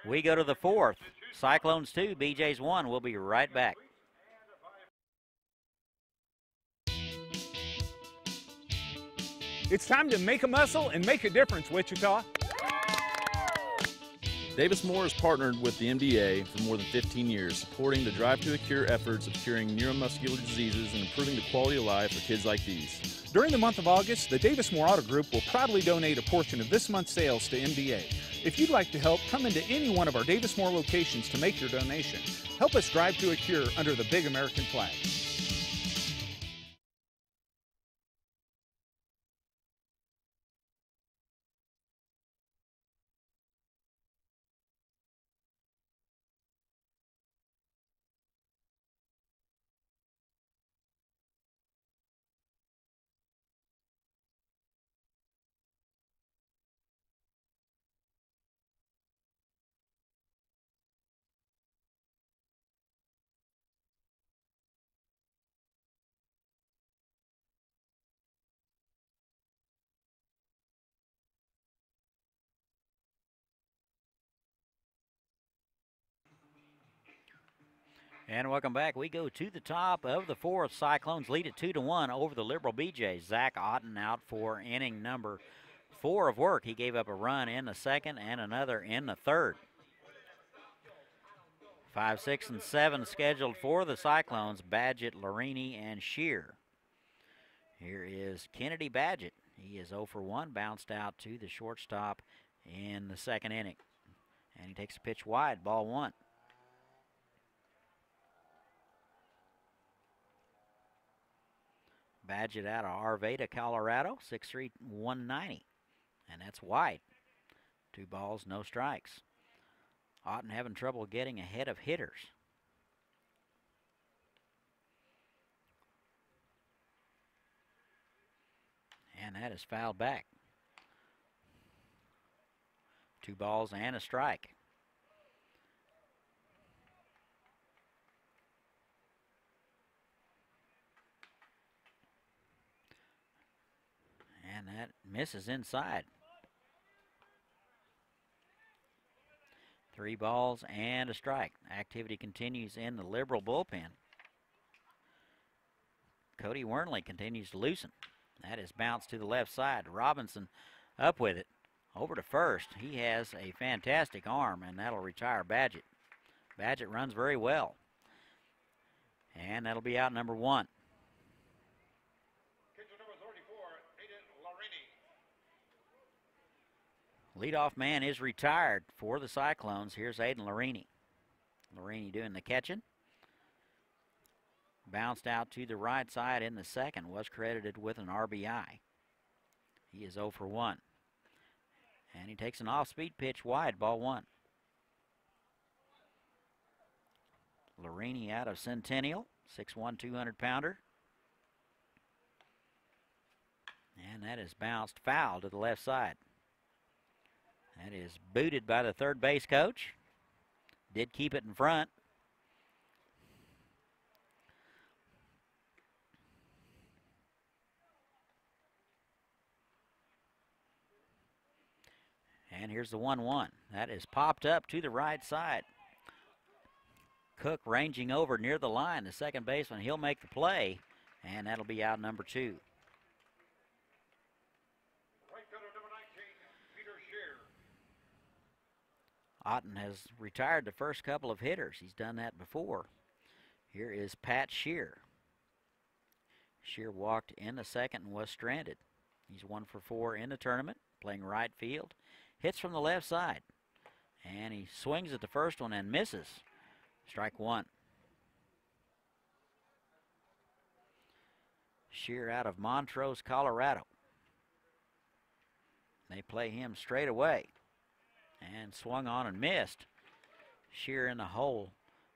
We go to the 4th. Cyclones 2, BJ's 1. We'll be right back. It's time to make a muscle and make a difference, Wichita. Davis Moore has partnered with the MDA for more than 15 years, supporting the Drive to a Cure efforts of curing neuromuscular diseases and improving the quality of life for kids like these. During the month of August, the Davis Moore Auto Group will proudly donate a portion of this month's sales to MDA. If you'd like to help, come into any one of our Davis Moore locations to make your donation. Help us drive to a cure under the big American flag. And welcome back. We go to the top of the fourth. Cyclones lead it 2-1 over the Liberal BJs. Zach Otten out for inning number 4 of work. He gave up a run in the second and another in the third. 5, 6, and 7 scheduled for the Cyclones, Badgett, Larini, and Shear. Here is Kennedy Badgett. He is 0 for 1, bounced out to the shortstop in the second inning. And he takes a pitch wide, ball 1. Badgett out of Arvada, Colorado, 6'3", 190. And that's wide. 2 balls, no strikes. Otten having trouble getting ahead of hitters. And that is fouled back. 2 balls and a strike. And that misses inside. 3 balls and a strike. Activity continues in the Liberal bullpen. Cody Wernley continues to loosen. That is bounced to the left side. Robinson up with it. Over to first. He has a fantastic arm, and that'll retire Badgett. Badgett runs very well. And that'll be out number 1. Catcher number 34, Aiden Larini. Leadoff man is retired for the Cyclones. Here's Aiden Larini. Larini doing the catching. Bounced out to the right side in the second. Was credited with an RBI. He is 0 for 1. And he takes an off-speed pitch wide, ball 1. Larini out of Centennial, 6'1", 200-pounder. And that is bounced foul to the left side. That is booted by the third base coach. Did keep it in front. And here's the 1-1. That is popped up to the right side. Cook ranging over near the line. The second baseman, he'll make the play, and that'll be out number 2. Right fielder number 19, Peter Shear. Otten has retired the first couple of hitters. He's done that before. Here is Pat Shear. Shear walked in the second and was stranded. He's 1 for 4 in the tournament, playing right field. Hits from the left side. And he swings at the first one and misses. Strike 1. Shear out of Montrose, Colorado. They play him straight away. And swung on and missed. Shear in the hole.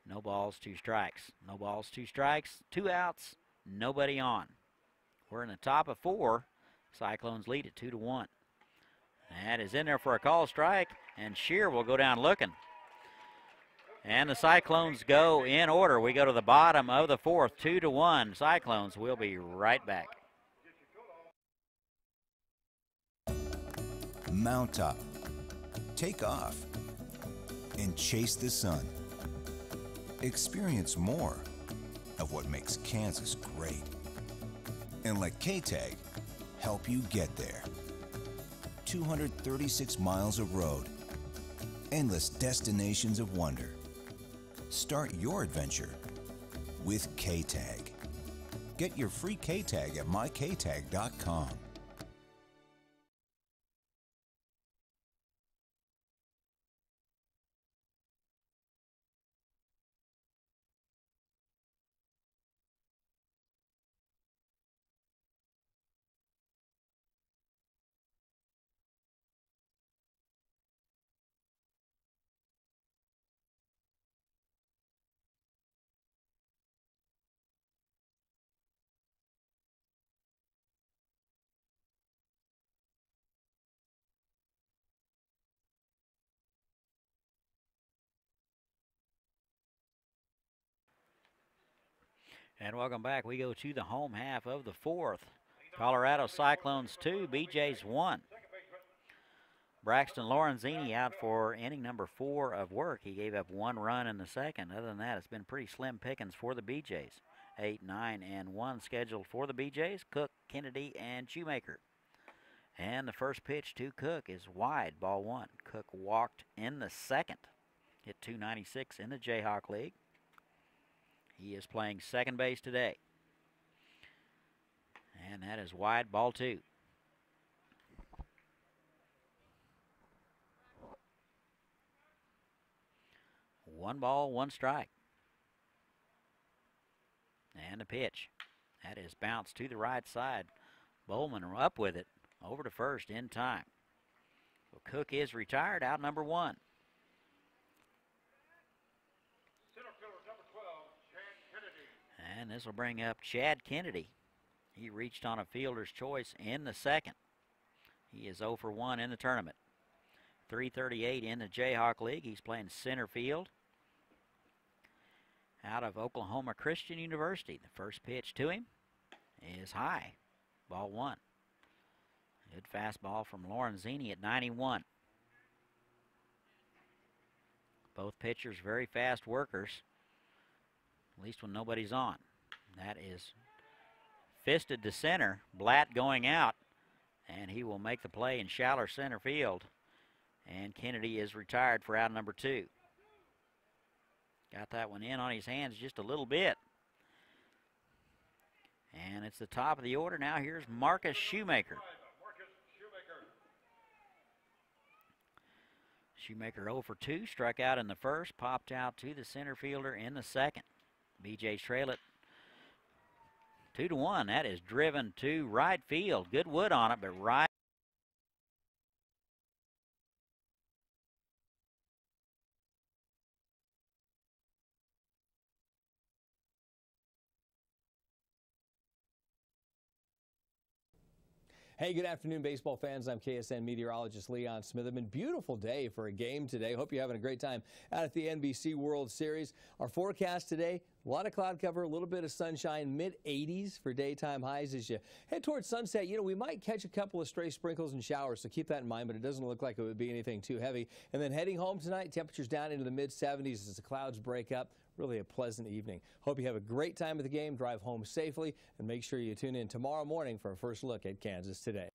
No balls, 2 strikes. No balls, 2 strikes. 2 outs. Nobody on. We're in the top of 4. Cyclones lead it 2-1. That is in there for a call strike, and Shear will go down looking. And the Cyclones go in order. We go to the bottom of the 4th, 2-1. Cyclones will be right back. Mount up, take off, and chase the sun. Experience more of what makes Kansas great. And let K-Tag help you get there. 236 miles of road, endless destinations of wonder. Start your adventure with K-Tag. Get your free K-Tag at myktag.com. And welcome back. We go to the home half of the 4th. Colorado Cyclones 2, BJ's 1. Braxton Lorenzini out for inning number 4 of work. He gave up 1 run in the second. Other than that, it's been pretty slim pickings for the BJs. 8, 9, and 1 scheduled for the BJs. Cook, Kennedy, and Shoemaker. And the first pitch to Cook is wide, ball 1. Cook walked in the second. Hit .296 in the Jayhawk League. He is playing second base today. And that is wide, ball 2. 1 ball, 1 strike. And a pitch. That is bounced to the right side. Bowman up with it. Over to first in time. So Cook is retired, out number 1. Center fielder number 12, Chad Kennedy. And this will bring up Chad Kennedy. He reached on a fielder's choice in the second. He is 0 for 1 in the tournament. .338 in the Jayhawk League. He's playing center field out of Oklahoma Christian University. The first pitch to him is high. Ball 1. Good fastball from Lorenzini at 91. Both pitchers very fast workers, at least when nobody's on. That is fisted to center. Blatt going out, and he will make the play in shallow center field. And Kennedy is retired for out number 2. Got that one in on his hands just a little bit. And it's the top of the order now. Here's Marcus Shoemaker. Shoemaker 0 for 2, struck out in the first, popped out to the center fielder in the second. BJ's trail it 2-1. That is driven to right field. Good wood on it, but right. Hey, good afternoon, baseball fans. I'm KSN meteorologist Leon Smitherman. Beautiful day for a game today. Hope you're having a great time out at the NBC World Series. Our forecast today, a lot of cloud cover, a little bit of sunshine, mid-80s for daytime highs as you head towards sunset. You know, we might catch a couple of stray sprinkles and showers, so keep that in mind, but it doesn't look like it would be anything too heavy. And then heading home tonight, temperatures down into the mid-70s as the clouds break up. Really a pleasant evening. Hope you have a great time at the game, drive home safely, and make sure you tune in tomorrow morning for a first look at Kansas today.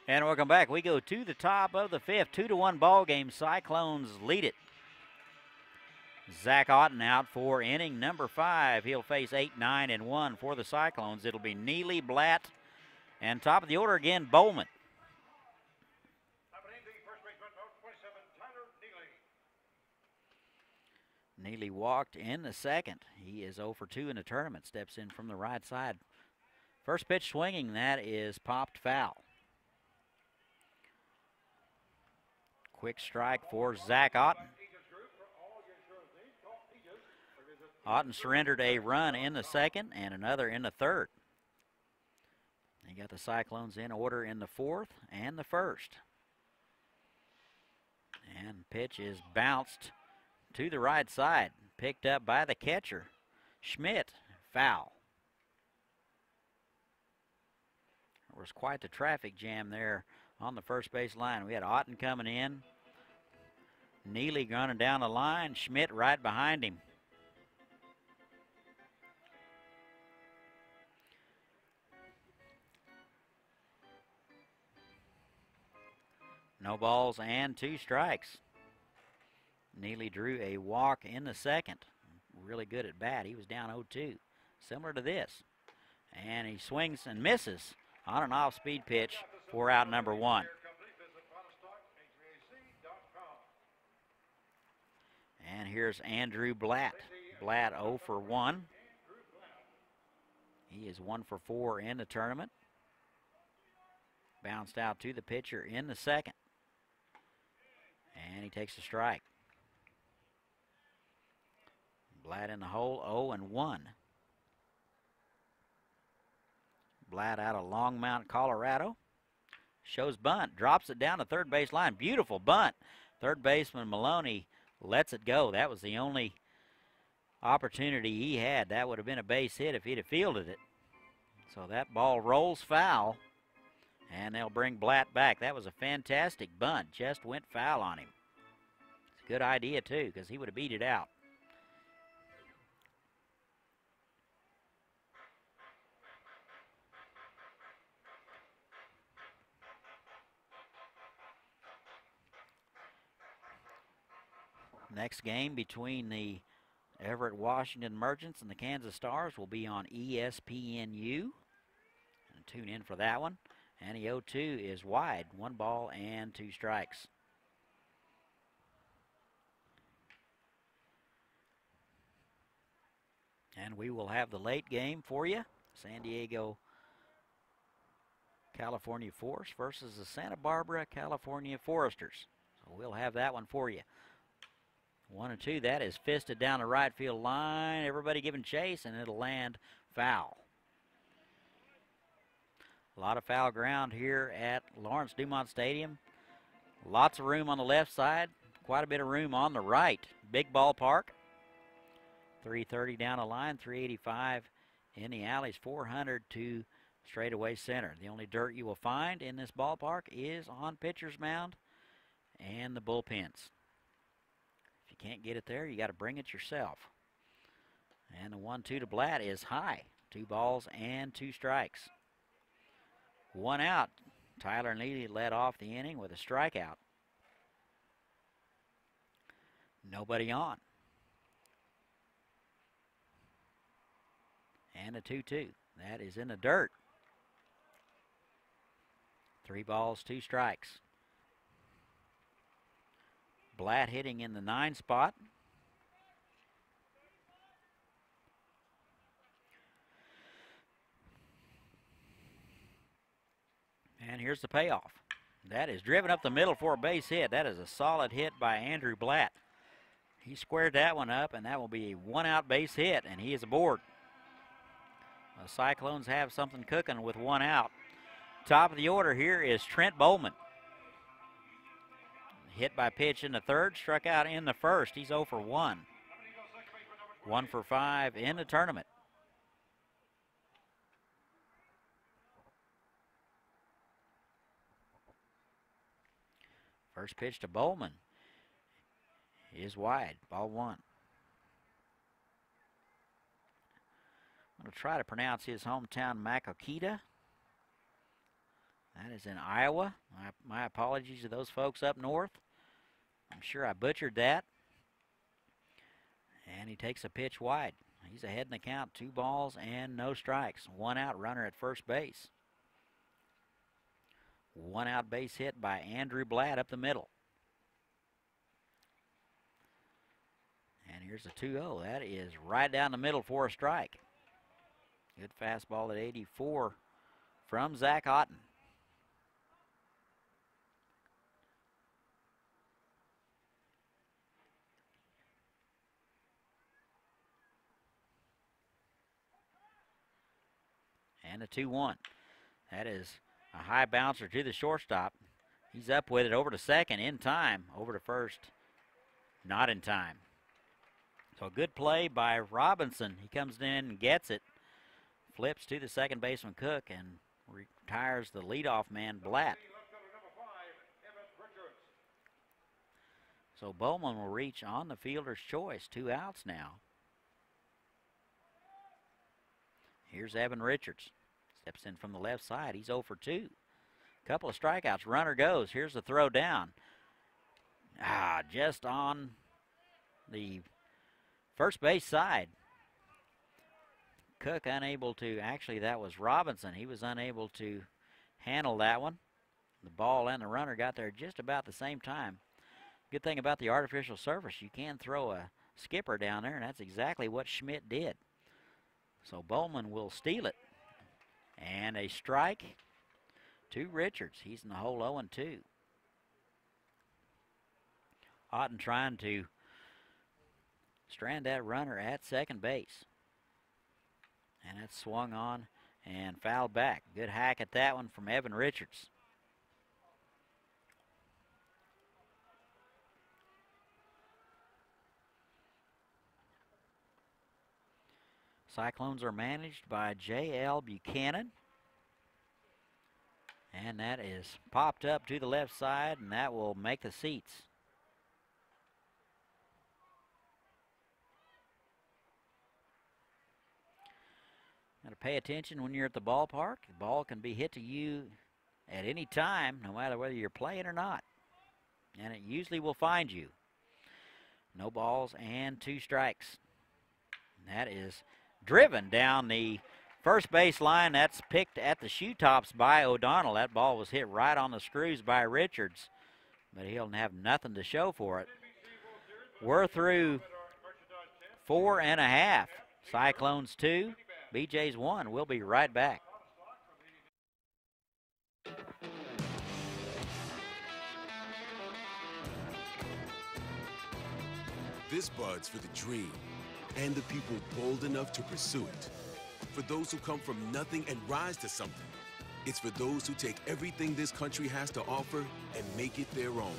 And welcome back. We go to the top of the 5th, 2-1 ball game. Cyclones lead it. Zach Otten out for inning number 5. He'll face 8, 9, and 1 for the Cyclones. It'll be Neely, Blatt, and top of the order again, Bowman. First baseman, 27, Tyler Neely. Neely walked in the second. He is 0 for 2 in the tournament. Steps in from the right side. First pitch swinging, that is popped foul. Quick strike for Zach Otten. Otten surrendered a run in the second and another in the third. He got the Cyclones in order in the 4th and the 1st. And pitch is bounced to the right side, picked up by the catcher. Schmidt, foul. There was quite the traffic jam there on the first base line. We had Otten coming in, Neely running down the line, Schmidt right behind him. No balls and 2 strikes. Neely drew a walk in the second. Really good at bat. He was down 0-2, similar to this. And he swings and misses on an off-speed pitch for out number 1. And here's Andrew Blatt. Blatt 0 for 1. He is 1 for 4 in the tournament. Bounced out to the pitcher in the second. And he takes a strike. Blatt in the hole, 0-1. Blatt out of Longmount, Colorado. Shows bunt, drops it down the third base line. Beautiful bunt. Third baseman Maloney lets it go. That was the only opportunity he had. That would have been a base hit if he'd have fielded it. So that ball rolls foul, and they'll bring Blatt back. That was a fantastic bunt. Just went foul on him. It's a good idea, too, because he would have beat it out. Next game between the Everett Washington Merchants and the Kansas Stars will be on ESPNU. And tune in for that one. And the 0-2 is wide. 1 ball and 2 strikes. And we will have the late game for you. San Diego, California Force versus the Santa Barbara, California Foresters. So we'll have that one for you. 1-2, that is fisted down the right field line. Everybody giving chase, and it'll land foul. A lot of foul ground here at Lawrence Dumont Stadium. Lots of room on the left side, quite a bit of room on the right. Big ballpark. 330 down the line, 385 in the alleys, 400 to straightaway center. The only dirt you will find in this ballpark is on pitcher's mound and the bullpens. Can't get it there, you got to bring it yourself. And the 1-2 to Blatt is high. 2 balls and 2 strikes. 1 out. Tyler Neely led off the inning with a strikeout. Nobody on. And a 2-2. That is in the dirt. 3 balls, 2 strikes. Blatt hitting in the 9 spot. And here's the payoff. That is driven up the middle for a base hit. That is a solid hit by Andrew Blatt. He squared that one up, and that will be a 1-out base hit, and he is aboard. The Cyclones have something cooking with 1 out. Top of the order here is Trent Bowman. Hit by pitch in the third, struck out in the first. He's 0 for 1. 1 for 5 in the tournament. First pitch to Bowman is wide, ball 1. I'm going to try to pronounce his hometown Macokita. That is in Iowa. My apologies to those folks up north. I'm sure I butchered that. And he takes a pitch wide. He's ahead in the count, 2 balls and no strikes. 1 out, runner at first base. 1 out base hit by Andrew Blatt up the middle. And here's a 2-0. That is right down the middle for a strike. Good fastball at 84 from Zach Otten. And a 2-1. That is a high bouncer to the shortstop. He's up with it over to second in time. Over to first, not in time. So a good play by Robinson. He comes in and gets it. Flips to the second baseman Cook and retires the leadoff man Blatt. So Bowman will reach on the fielder's choice. 2 outs now. Here's Evan Richards. Steps in from the left side. He's 0 for 2. Couple of strikeouts. Runner goes. Here's the throw down. Just on the first base side. Cook unable to, actually that was Robinson. He was unable to handle that one. The ball and the runner got there just about the same time. Good thing about the artificial surface, you can throw a skipper down there, and that's exactly what Schmidt did. So Bowman will steal it. And a strike to Richards. He's in the hole 0-2. Otten trying to strand that runner at second base. And that's swung on and fouled back. Good hack at that one from Evan Richards. Cyclones are managed by J.L. Buchanan. And that is popped up to the left side, and that will make the seats. Got to pay attention when you're at the ballpark. The ball can be hit to you at any time, no matter whether you're playing or not. And it usually will find you. No balls and 2 strikes. That is driven down the first base line. That's picked at the shoe tops by O'Donnell. That ball was hit right on the screws by Richards, but he'll have nothing to show for it. We're through 4 1/2. Cyclones 2, BJ's 1. We'll be right back. This bud's for the dream and the people bold enough to pursue it. For those who come from nothing and rise to something. It's for those who take everything this country has to offer and make it their own.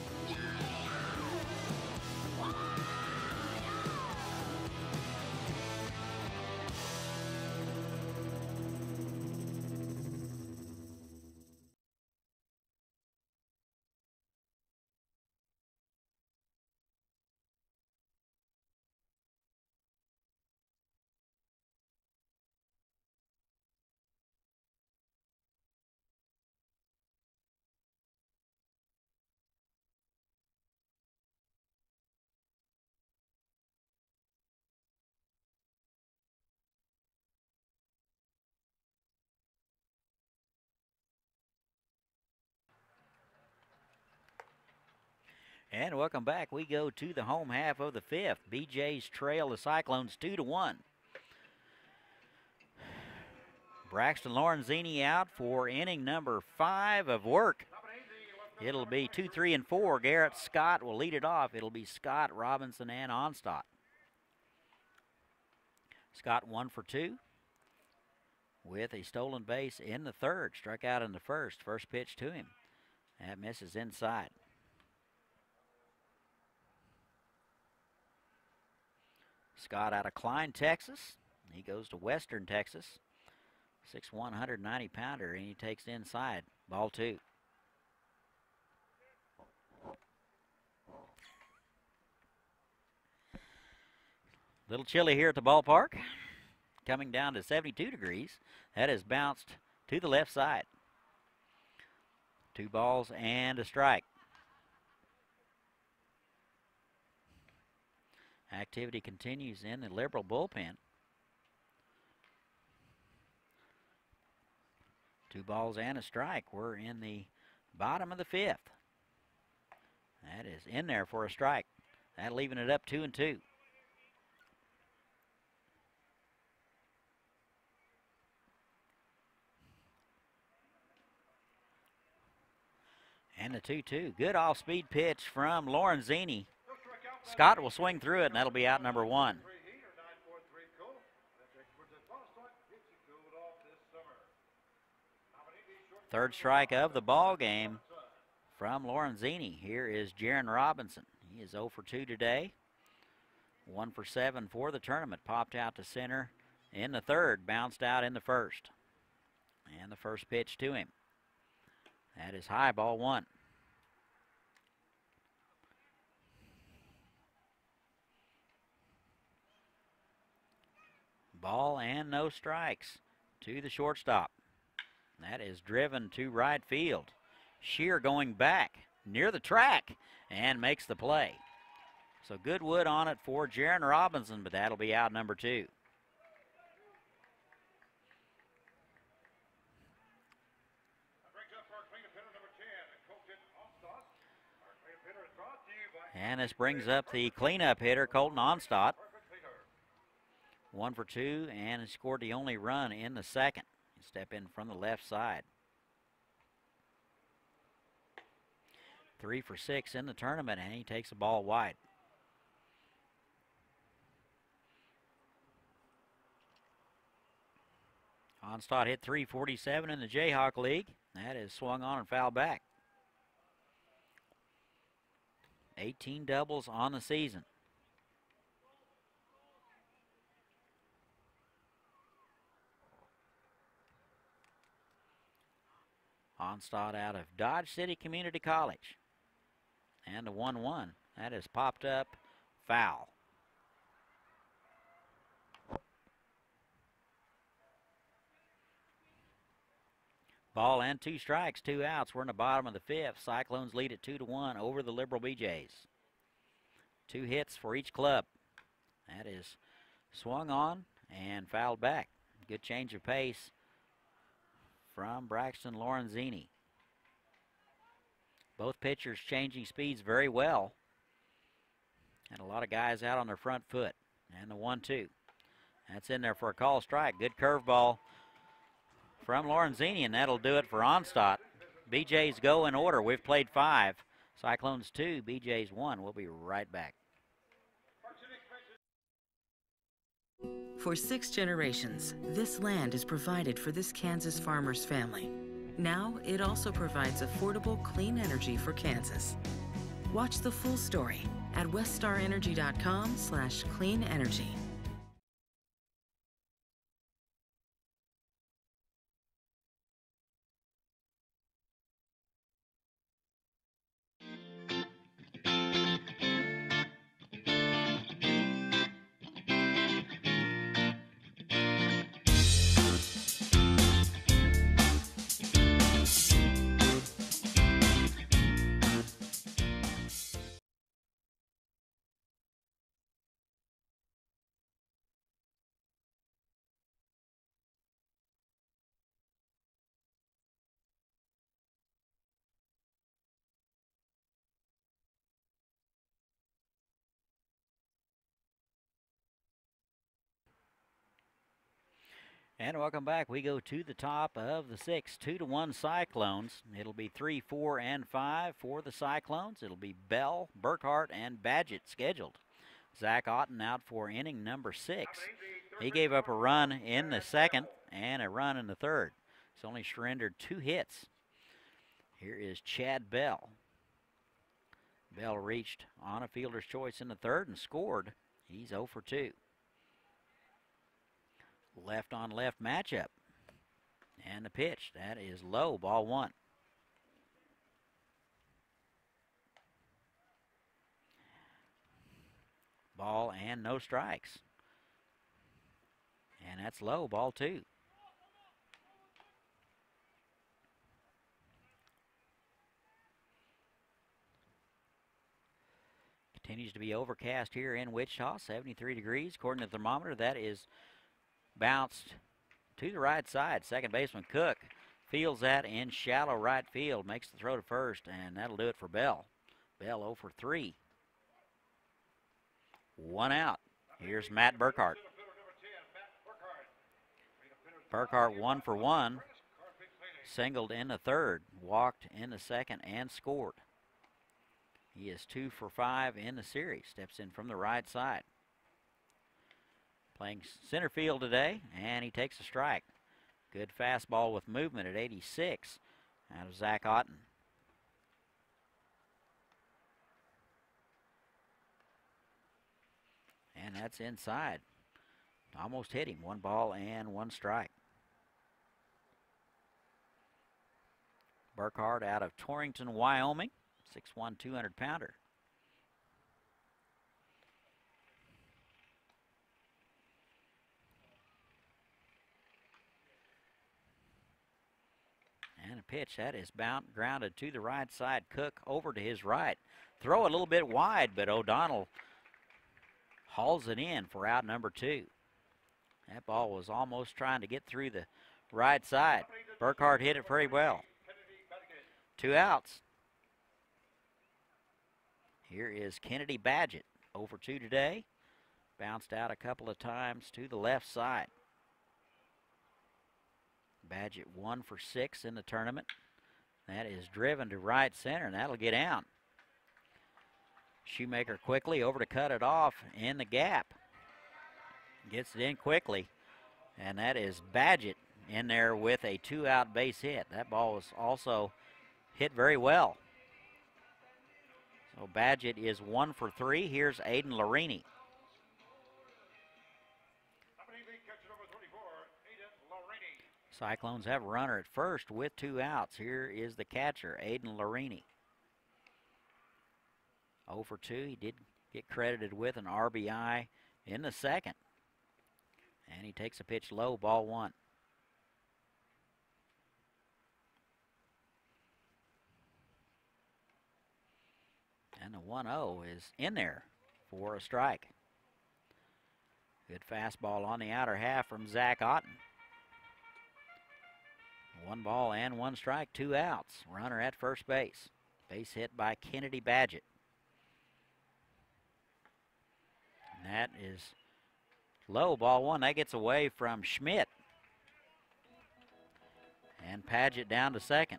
And welcome back. We go to the home half of the 5th. BJ's trail the Cyclones 2-1. Braxton Lorenzini out for inning number 5 of work. It'll be 2, 3, and 4. Garrett Scott will lead it off. It'll be Scott, Robinson, and Onstadt. Scott 1 for 2 with a stolen base in the 3rd. Struck out in the 1st. First pitch to him. That misses inside. Scott out of Klein, Texas. He goes to Western Texas. 6'1", 190-pounder, and he takes it inside. Ball 2. Little chilly here at the ballpark. Coming down to 72 degrees. That is bounced to the left side. 2 balls and a strike. Activity continues in the Liberal bullpen. 2 balls and a strike. We're in the bottom of the 5th. That is in there for a strike. That leaving it up 2-2. And the 2-2. Good off-speed pitch from Lorenzini. Scott will swing through it, and that'll be out number 1. Third strike of the ball game from Lorenzini. Here is Jaron Robinson. He is 0 for 2 today. 1 for 7 for the tournament. Popped out to center in the 3rd. Bounced out in the 1st. And the first pitch to him. That is high, ball 1. Ball and no strikes to the shortstop. That is driven to right field. Shear going back near the track and makes the play. So good wood on it for Jaron Robinson, but that'll be out number 2. And this brings up the cleanup hitter, Colton Onstadt. 1 for 2, and scored the only run in the 2nd. Step in from the left side. 3 for 6 in the tournament, and he takes the ball wide. Onstad hit .347 in the Jayhawk League. That is swung on and fouled back. 18 doubles on the season. Onstad out of Dodge City Community College. And a 1-1. That is popped up. Foul. Ball and 2 strikes, 2 outs. We're in the bottom of the 5th. Cyclones lead at 2-1 over the Liberal BJs. 2 hits for each club. That is swung on and fouled back. Good change of pace from Braxton Lorenzini. Both pitchers changing speeds very well. And a lot of guys out on their front foot. And the 1-2. That's in there for a call strike. Good curveball from Lorenzini, and that'll do it for Onstad. BJs go in order. We've played 5. Cyclones 2, BJs 1. We'll be right back. For 6 generations, this land has provided for this Kansas farmer's family. Now, it also provides affordable, clean energy for Kansas. Watch the full story at weststarenergy.com/clean energy. And welcome back. We go to the top of the 6th, 2-1 Cyclones. It'll be 3, 4, and 5 for the Cyclones. It'll be Bell, Burkhart, and Badgett scheduled. Zach Otten out for inning number 6. He gave up a run in the 2nd and a run in the 3rd. He's only surrendered 2 hits. Here is Chad Bell. Bell reached on a fielder's choice in the 3rd and scored. He's 0 for 2. Left on left matchup. And the pitch, that is low, ball 1. Ball and no strikes. And that's low, ball 2. Continues to be overcast here in Wichita, 73 degrees. According to the thermometer, that is bounced to the right side. Second baseman Cook fields that in shallow right field, makes the throw to first, and that'll do it for Bell. Bell 0 for 3. 1 out. Here's Matt Burkhart. Burkhart 1 for 1. Singled in the 3rd, walked in the 2nd, and scored. He is 2 for 5 in the series. Steps in from the right side. Playing center field today, and he takes a strike. Good fastball with movement at 86 out of Zach Otten. And that's inside. Almost hit him. 1 ball and 1 strike. Burkhart out of Torrington, Wyoming. 6'1", 200-pounder. And a pitch that is grounded to the right side. Cook over to his right. Throw a little bit wide, but O'Donnell hauls it in for out number 2. That ball was almost trying to get through the right side. Burkhart hit it pretty well. 2 outs. Here is Kennedy Badgett, 0 for 2 today. Bounced out a couple of times to the left side. Badgett 1 for 6 in the tournament. That is driven to right center, and that'll get out. Shoemaker quickly over to cut it off in the gap. Gets it in quickly, and that is Badgett in there with a 2-out base hit. That ball was also hit very well. So Badgett is 1 for 3. Here's Aiden Larini. Cyclones have a runner at first with 2 outs. Here is the catcher, Aiden Larini. 0 for 2. He did get credited with an RBI in the second. And he takes a pitch low, ball 1. And the 1-0 is in there for a strike. Good fastball on the outer half from Zach Otten. 1 ball and 1 strike, 2 outs. Runner at first base. Base hit by Kennedy Badgett. And that is low, ball 1. That gets away from Schmidt. And Padgett down to second.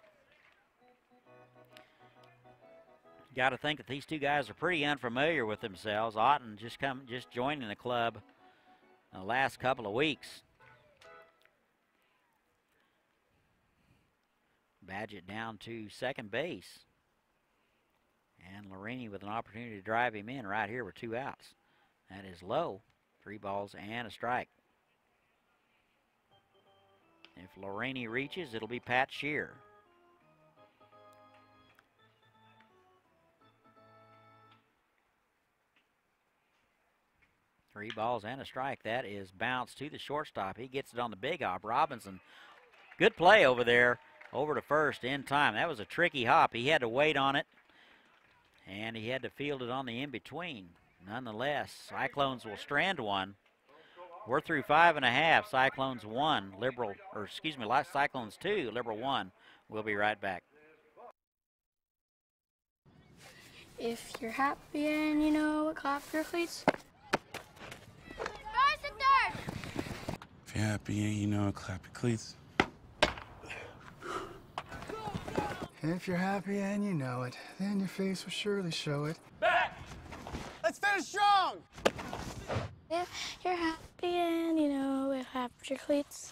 Got to think that these two guys are pretty unfamiliar with themselves. Otten just joining the club in the last couple of weeks. Badgett down to second base. And Larini with an opportunity to drive him in right here with 2 outs. That is low. 3 balls and a strike. If Larini reaches, it'll be Pat Shear. Three balls and a strike. That is bounced to the shortstop. He gets it on the big hop. Robinson, good play over there, over to first in time. That was a tricky hop. He had to wait on it, and he had to field it on the in-between. Nonetheless, Cyclones will strand one. We're through 5.5. Cyclones 1, Cyclones 2, Liberal 1. We'll be right back. If you're happy and you know it, clap your cleats. If you're happy and you know it, clap your cleats. If you're happy and you know it, then your face will surely show it. Back! Let's finish strong! If you're happy and you know it, clap your cleats.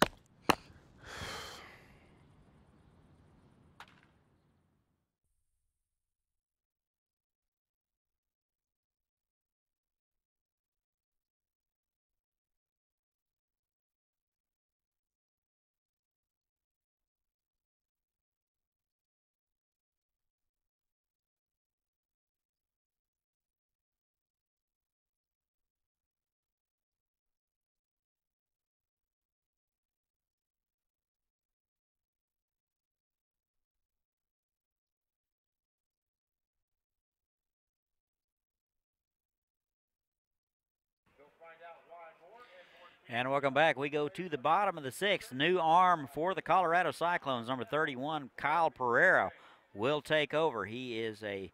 And welcome back. We go to the bottom of the 6th. New arm for the Colorado Cyclones, number 31, Kyle Pereira, will take over. He is a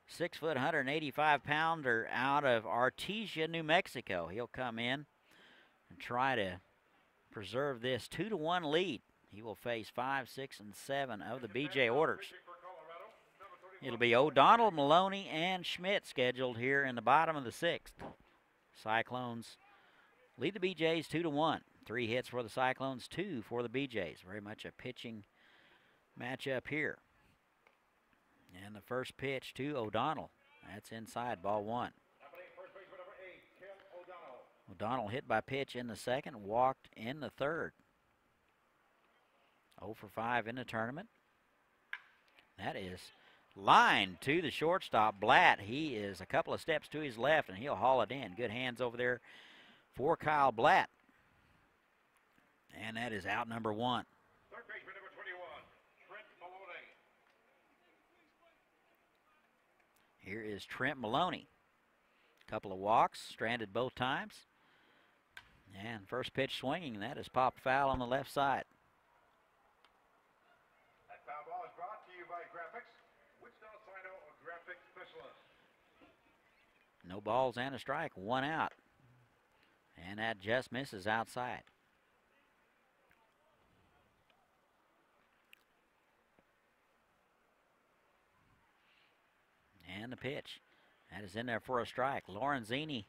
6 foot, 185-pounder out of Artesia, New Mexico. He'll come in and try to preserve this 2-1 lead. He will face 5, 6, and 7 of the BJ orders. It'll be O'Donnell, Maloney, and Schmidt scheduled here in the bottom of the 6th. Cyclones lead the BJs 2-1. 3 hits for the Cyclones, 2 for the BJs. Very much a pitching matchup here. And the first pitch to O'Donnell. That's inside, ball 1. O'Donnell hit by pitch in the second, walked in the third. 0 for 5 in the tournament. That is lined to the shortstop, Blatt. He is a couple of steps to his left, and he'll haul it in. Good hands over there for Kyle Blatt. And that is out number 1. Third baseman, number 21, Trent Maloney. Here is Trent Maloney. Couple of walks, stranded both times. And first pitch swinging, that is popped foul on the left side. That foul ball is brought to you by Graphics, Wichita Sino Graphics Specialist. No balls and a strike, 1 out. And that just misses outside. And the pitch. That is in there for a strike. Lorenzini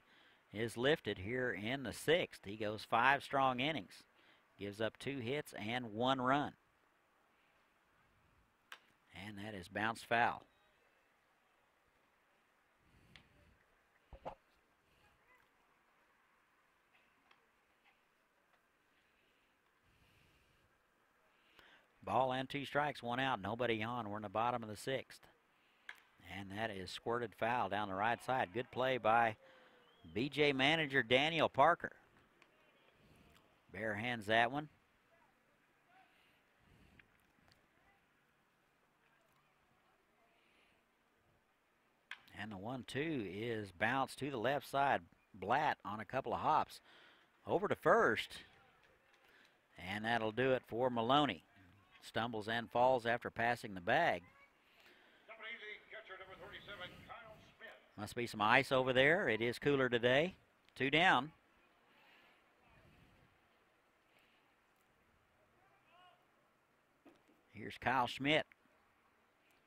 is lifted here in the 6th. He goes 5 strong innings. Gives up 2 hits and 1 run. And that is bounced foul. Ball and 2 strikes, 1 out, nobody on. We're in the bottom of the 6th. And that is squirted foul down the right side. Good play by BJ manager Daniel Parker. Bare hands that one. And the 1-2 is bounced to the left side. Blatt on a couple of hops. Over to first. And that'll do it for Maloney. Stumbles and falls after passing the bag. Must be some ice over there. It is cooler today. 2 down. Here's Kyle Schmidt.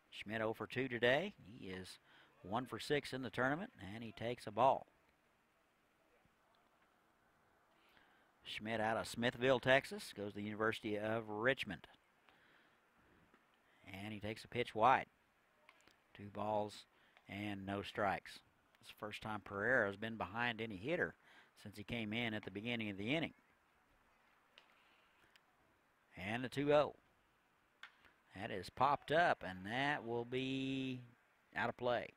Schmidt 0 for 2 today. He is 1 for 6 in the tournament, and he takes a ball. Schmidt out of Smithville, Texas, goes to the University of Richmond. And he takes a pitch wide. 2 balls and no strikes. It's the first time Pereira has been behind any hitter since he came in at the beginning of the inning. And the 2-0. That is popped up, and that will be out of play.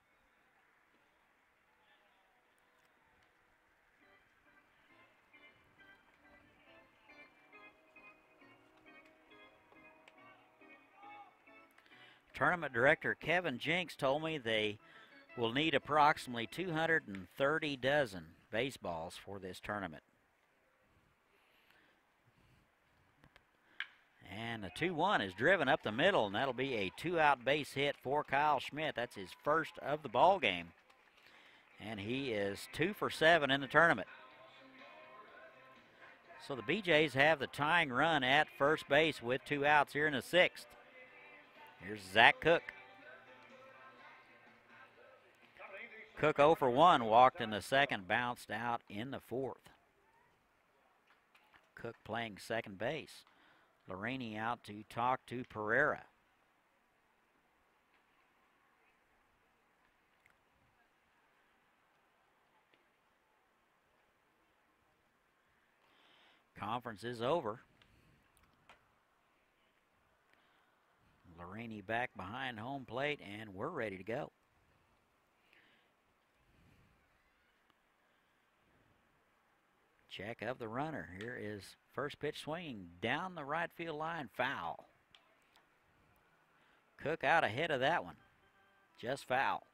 Tournament director Kevin Jinks told me they will need approximately 230 dozen baseballs for this tournament. And the 2-1 is driven up the middle, and that'll be a 2-out base hit for Kyle Schmidt. That's his first of the ball game. And he is 2 for 7 in the tournament. So the BJs have the tying run at first base with 2 outs here in the 6th. Here's Zach Cook. Cook 0 for 1, walked in the 2nd, bounced out in the 4th. Cook playing second base. Lorini out to talk to Pereira. Conference is over. Lorini back behind home plate, and we're ready to go. Check of the runner. Here is first pitch swinging down the right field line, foul. Cook out ahead of that one. Just foul.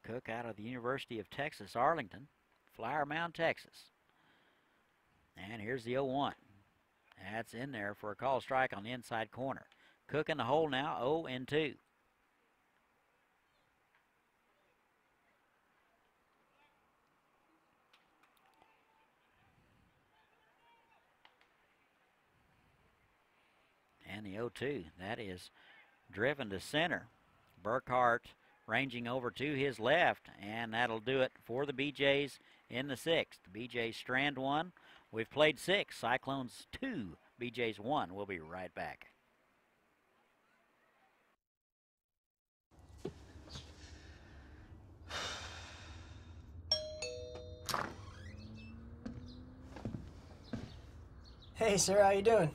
Cook out of the University of Texas, Arlington, Flower Mound, Texas. And here's the 0-1. That's in there for a call strike on the inside corner. Cook in the hole now, 0-2. And the 0-2, that is driven to center. Burkhart ranging over to his left, and that'll do it for the BJs in the 6th. The BJs strand 1. We've played 6. Cyclones 2, BJs 1. We'll be right back. Hey, sir, how you doing?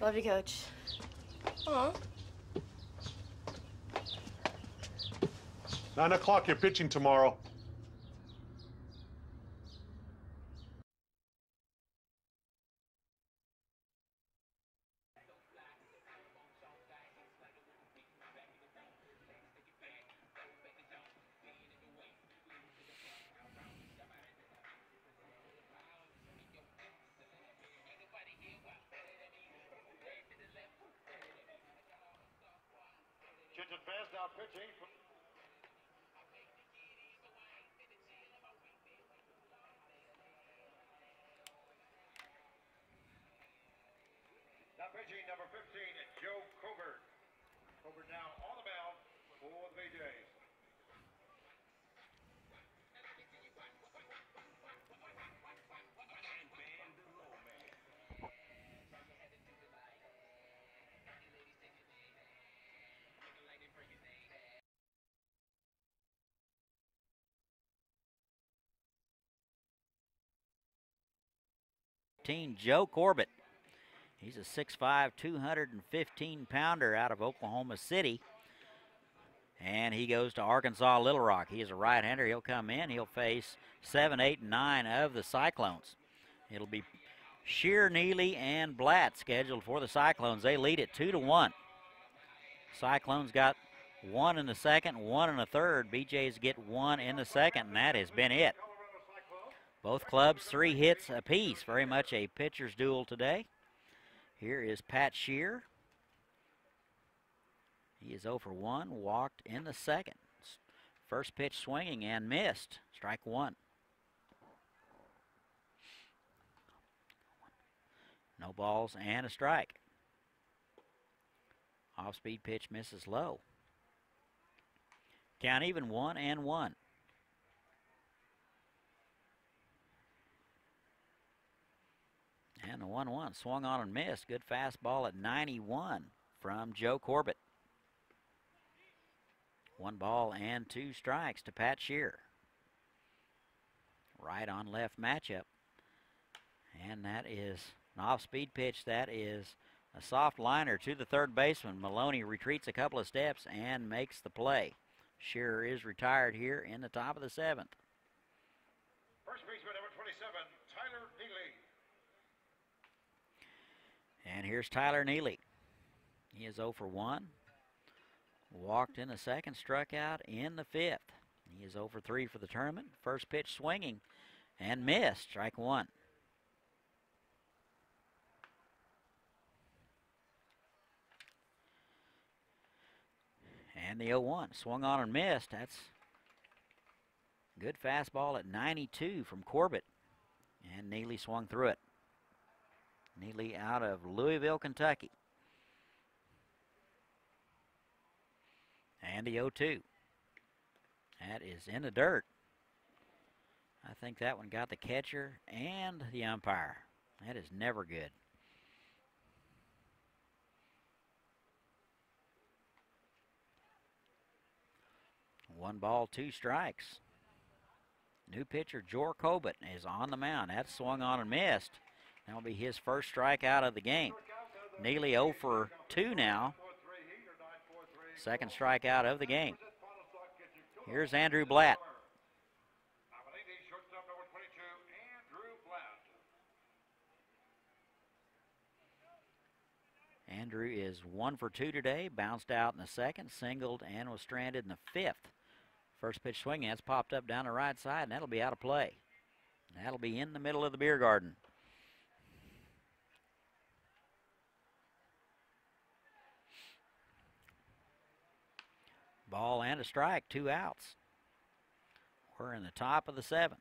Love you, Coach. Aw. 9 o'clock, you're pitching tomorrow. Kids advanced now pitching. IG number 15, Joe Covert. Covert now on the mound for the BJs. Joe Corbett. He's a 6'5", 215-pounder out of Oklahoma City. And he goes to Arkansas Little Rock. He is a right-hander. He'll come in. He'll face 7, 8, and 9 of the Cyclones. It'll be Shear, Neely, and Blatt scheduled for the Cyclones. They lead it 2-1. Cyclones got 1 in the second, 1 in the third. BJs get 1 in the second, and that has been it. Both clubs 3 hits apiece. Very much a pitcher's duel today. Here is Pat Shear. He is 0 for 1, walked in the second. First pitch swinging and missed. Strike 1. No balls and a strike. Off-speed pitch misses low. Count even 1-1. And the 1-1 swung on and missed. Good fastball at 91 from Joe Corbett. 1 ball and 2 strikes to Pat Shear. Right on left matchup. And that is an off-speed pitch. That is a soft liner to the third baseman. Maloney retreats a couple of steps and makes the play. Shearer is retired here in the top of the 7th. First baseman number 27, Tyler Neely. And here's Tyler Neely. He is 0 for 1. Walked in the second, struck out in the 5th. He is 0 for 3 for the tournament. First pitch swinging and missed. Strike 1. And the 0-1 swung on and missed. That's good fastball at 92 from Corbett. And Neely swung through it. Neely out of Louisville, Kentucky. And the 0-2. That is in the dirt. I think that one got the catcher and the umpire. That is never good. One ball, 2 strikes. New pitcher, Jor Corbett, is on the mound. That swung on and missed. That'll be his first strikeout of the game. Neely 0 for 2 now. Second strikeout of the game. Here's Andrew Blatt. Andrew is 1 for 2 today. Bounced out in the second, singled, and was stranded in the 5th. First pitch swinging, that's popped up down the right side, and that'll be out of play. That'll be in the middle of the beer garden. Ball and a strike, 2 outs. We're in the top of the 7th.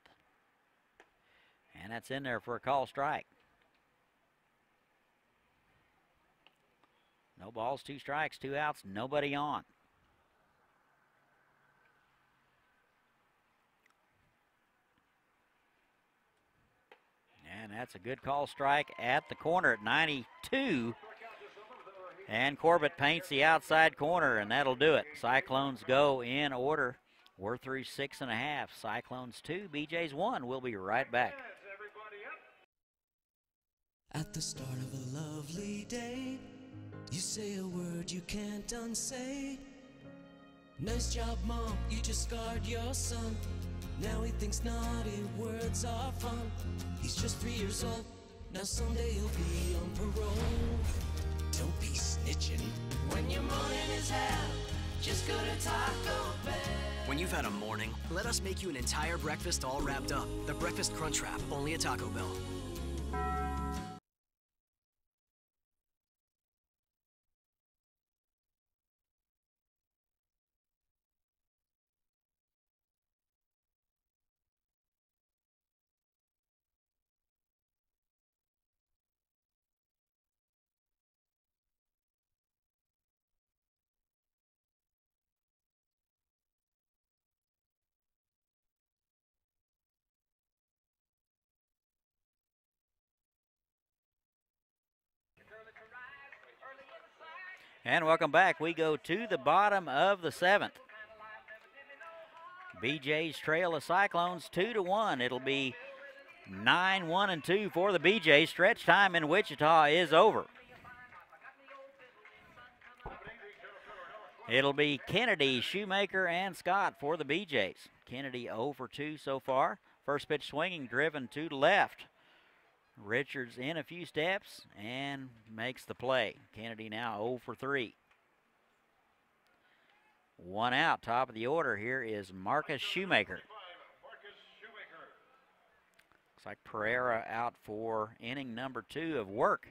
And that's in there for a call strike. No balls, 2 strikes, 2 outs, nobody on. And that's a good call strike at the corner at 92. And Corbett paints the outside corner, and that'll do it. Cyclones go in order. We're through 6.5. Cyclones 2, BJ's 1. We'll be right back. At the start of a lovely day, you say a word you can't unsay. Nice job, Mom, you just scarred your son. Now he thinks naughty words are fun. He's just 3 years old, now someday he'll be on parole. Don't be snitching. When your morning is hell, just go to Taco Bell. When you've had a morning, let us make you an entire breakfast all wrapped up. The Breakfast Crunch Wrap, only at Taco Bell. And welcome back. We go to the bottom of the 7th. BJ's trail the Cyclones 2-1. It'll be 9-1-2 for the BJ's. Stretch time in Wichita is over. It'll be Kennedy, Shoemaker, and Scott for the BJ's. Kennedy 0 for 2 so far. First pitch swinging, driven to the left. Richards in a few steps and makes the play. Kennedy now 0 for 3. One out, top of the order here is Marcus Shoemaker. Looks like Pereira out for inning number 2 of work.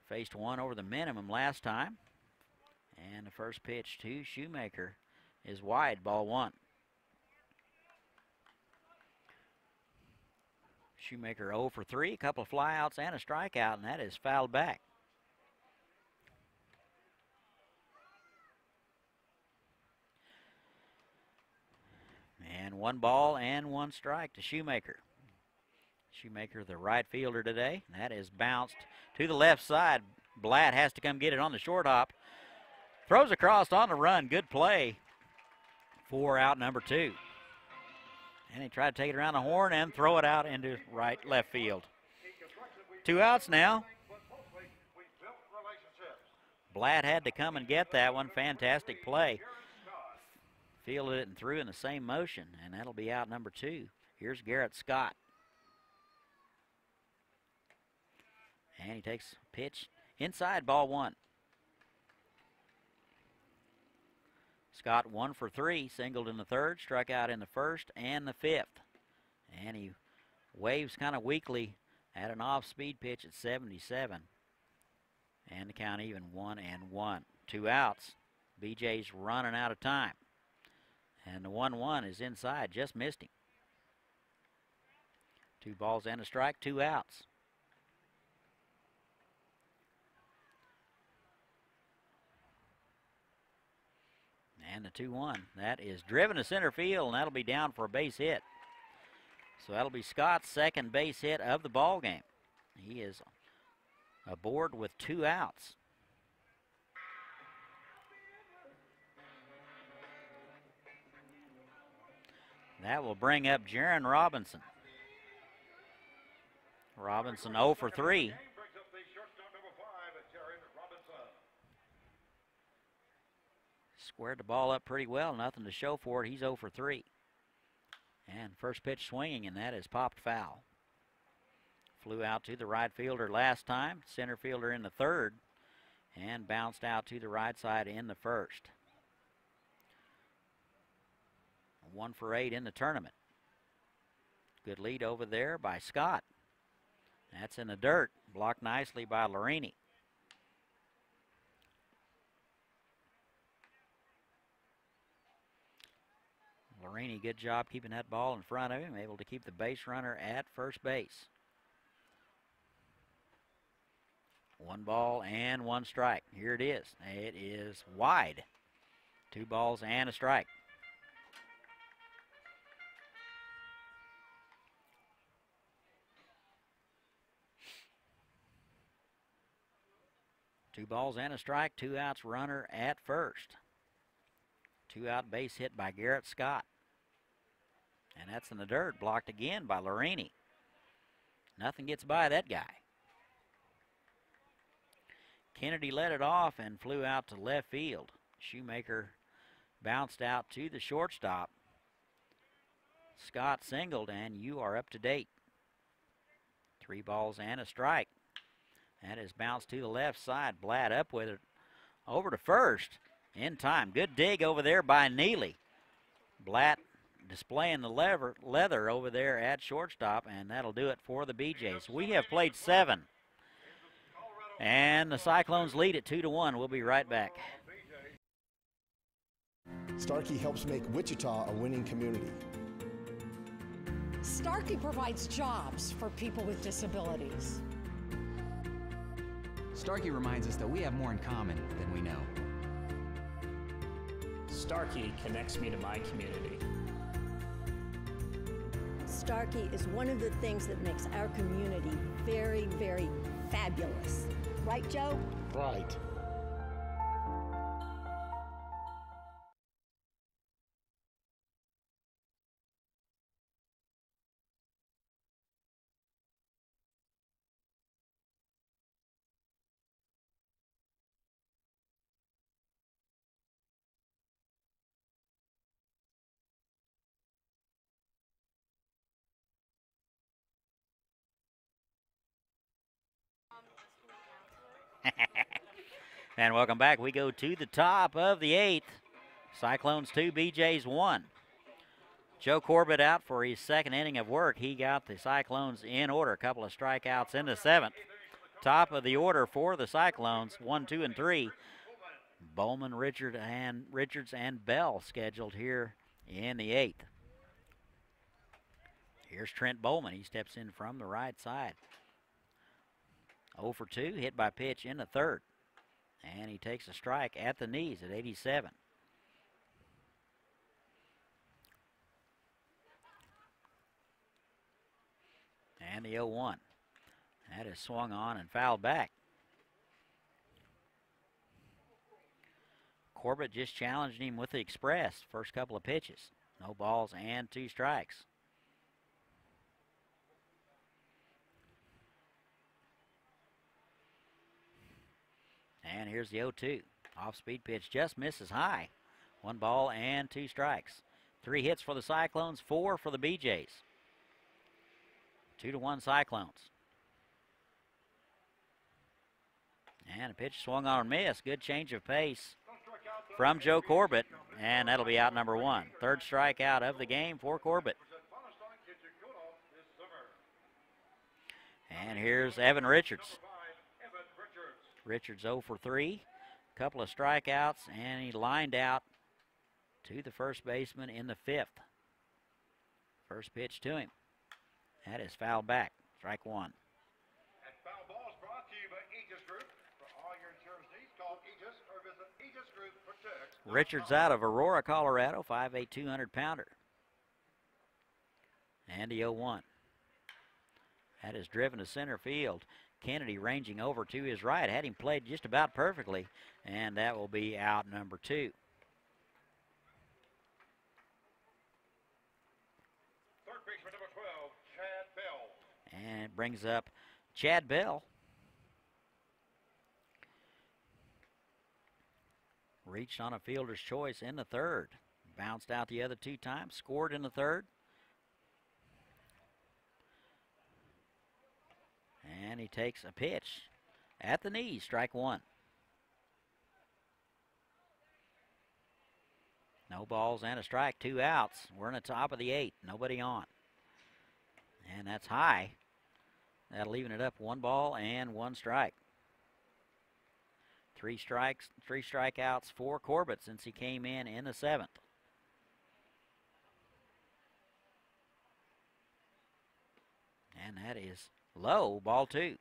Faced one over the minimum last time. And the first pitch to Shoemaker is wide, ball 1. Shoemaker 0 for 3, a couple of flyouts and a strikeout, and that is fouled back. And 1 ball and 1 strike to Shoemaker. Shoemaker, the right fielder today. That is bounced to the left side. Blatt has to come get it on the short hop. Throws across on the run. Good play for out number 2. And he tried to take it around the horn and throw it out into left field. 2 outs now. Blatt had to come and get that one. Fantastic play. Fielded it and threw in the same motion, and that'll be out number 2. Here's Garrett Scott. And he takes a pitch inside, ball 1. Scott 1 for 3, singled in the 3rd, struck out in the 1st and the 5th. And he waves kind of weakly at an off-speed pitch at 77. And the count even 1-1. 2 outs. BJ's running out of time. And the 1-1 is inside, just missed him. 2 balls and a strike, 2 outs. And the 2-1, that is driven to center field, and that'll be down for a base hit. So that'll be Scott's second base hit of the ball game. He is aboard with 2 outs. That will bring up Jaron Robinson. Robinson 0 for 3. Squared the ball up pretty well, nothing to show for it. He's 0 for 3. And first pitch swinging, and that is popped foul. Flew out to the right fielder last time, center fielder in the 3rd, and bounced out to the right side in the 1st. 1 for 8 in the tournament. Good lead over there by Scott. That's in the dirt, blocked nicely by Larini. Larini, good job keeping that ball in front of him, able to keep the base runner at first base. 1 ball and 1 strike. Here it is. It is wide. 2 balls and a strike. Two balls and a strike, 2 outs, runner at first. 2 out base hit by Garrett Scott. And that's in the dirt, blocked again by Larini. Nothing gets by that guy. Kennedy let it off and flew out to left field. Shoemaker bounced out to the shortstop. Scott singled, and you are up to date. 3 balls and a strike. That is bounced to the left side. Blatt up with it over to first in time. Good dig over there by Neely. Blatt displaying the leather over there at shortstop, and that'll do it for the BJs. We have played 7. And the Cyclones lead at 2-1. We'll be right back. Starkey helps make Wichita a winning community. Starkey provides jobs for people with disabilities. Starkey reminds us that we have more in common than we know. Starkey connects me to my community. Starkey is one of the things that makes our community very, very fabulous. Right, Joe? Right. And welcome back. We go to the top of the 8th. Cyclones 2, BJ's 1. Joe Corbett out for his second inning of work. He got the Cyclones in order. A couple of strikeouts in the 7th. Top of the order for the Cyclones, 1, 2, and 3. Bowman, Richards, and Bell scheduled here in the 8th. Here's Trent Bowman. He steps in from the right side. 0 for 2, hit by pitch in the 3rd. And he takes a strike at the knees at 87. And the 0-1. That is swung on and fouled back. Corbett just challenged him with the express first couple of pitches. No balls and 2 strikes. And here's the 0-2. Off-speed pitch just misses high. 1 ball and 2 strikes. 3 hits for the Cyclones, 4 for the BJs. 2-1 Cyclones. And a pitch swung on and missed. Good change of pace from Joe Corbett. And that'll be out number 1. 3rd strikeout of the game for Corbett. And here's Evan Richards. Richards 0 for 3. Couple of strikeouts, and he lined out to the first baseman in the 5th. First pitch to him. That is fouled back. Strike 1. And foul ball is brought to you by Aegis Group. For all your insurance needs, call Aegis or visit Aegis Group Protect. Richards out of Aurora, Colorado, 5'8", 200-pounder. And the 0-1. That is driven to center field. Kennedy ranging over to his right. Had him played just about perfectly, and that will be out number 2. Third baseman number 12, Chad Bell. And it brings up Chad Bell. Reached on a fielder's choice in the 3rd. Bounced out the other 2 times. Scored in the 3rd. And he takes a pitch at the knees, strike 1. No balls and a strike, 2 outs. We're in the top of the 8th, nobody on. And that's high. That'll even it up, 1 ball and 1 strike. 3 strikeouts for Corbett since he came in the 7th. And that is low, ball 2.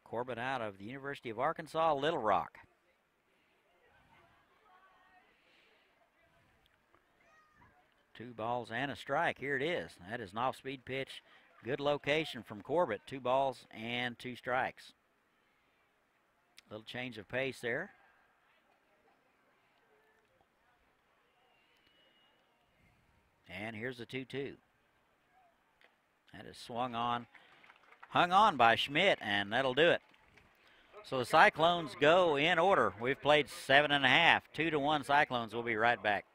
Corbett out of the University of Arkansas, Little Rock. Two balls and a strike. Here it is. That is an off-speed pitch. Good location from Corbett. 2 balls and 2 strikes. Little change of pace there. And here's the 2-2. That is swung on, hung on by Schmidt, and that'll do it. So the Cyclones go in order. We've played 7.5. 2-1 Cyclones. We'll be right back.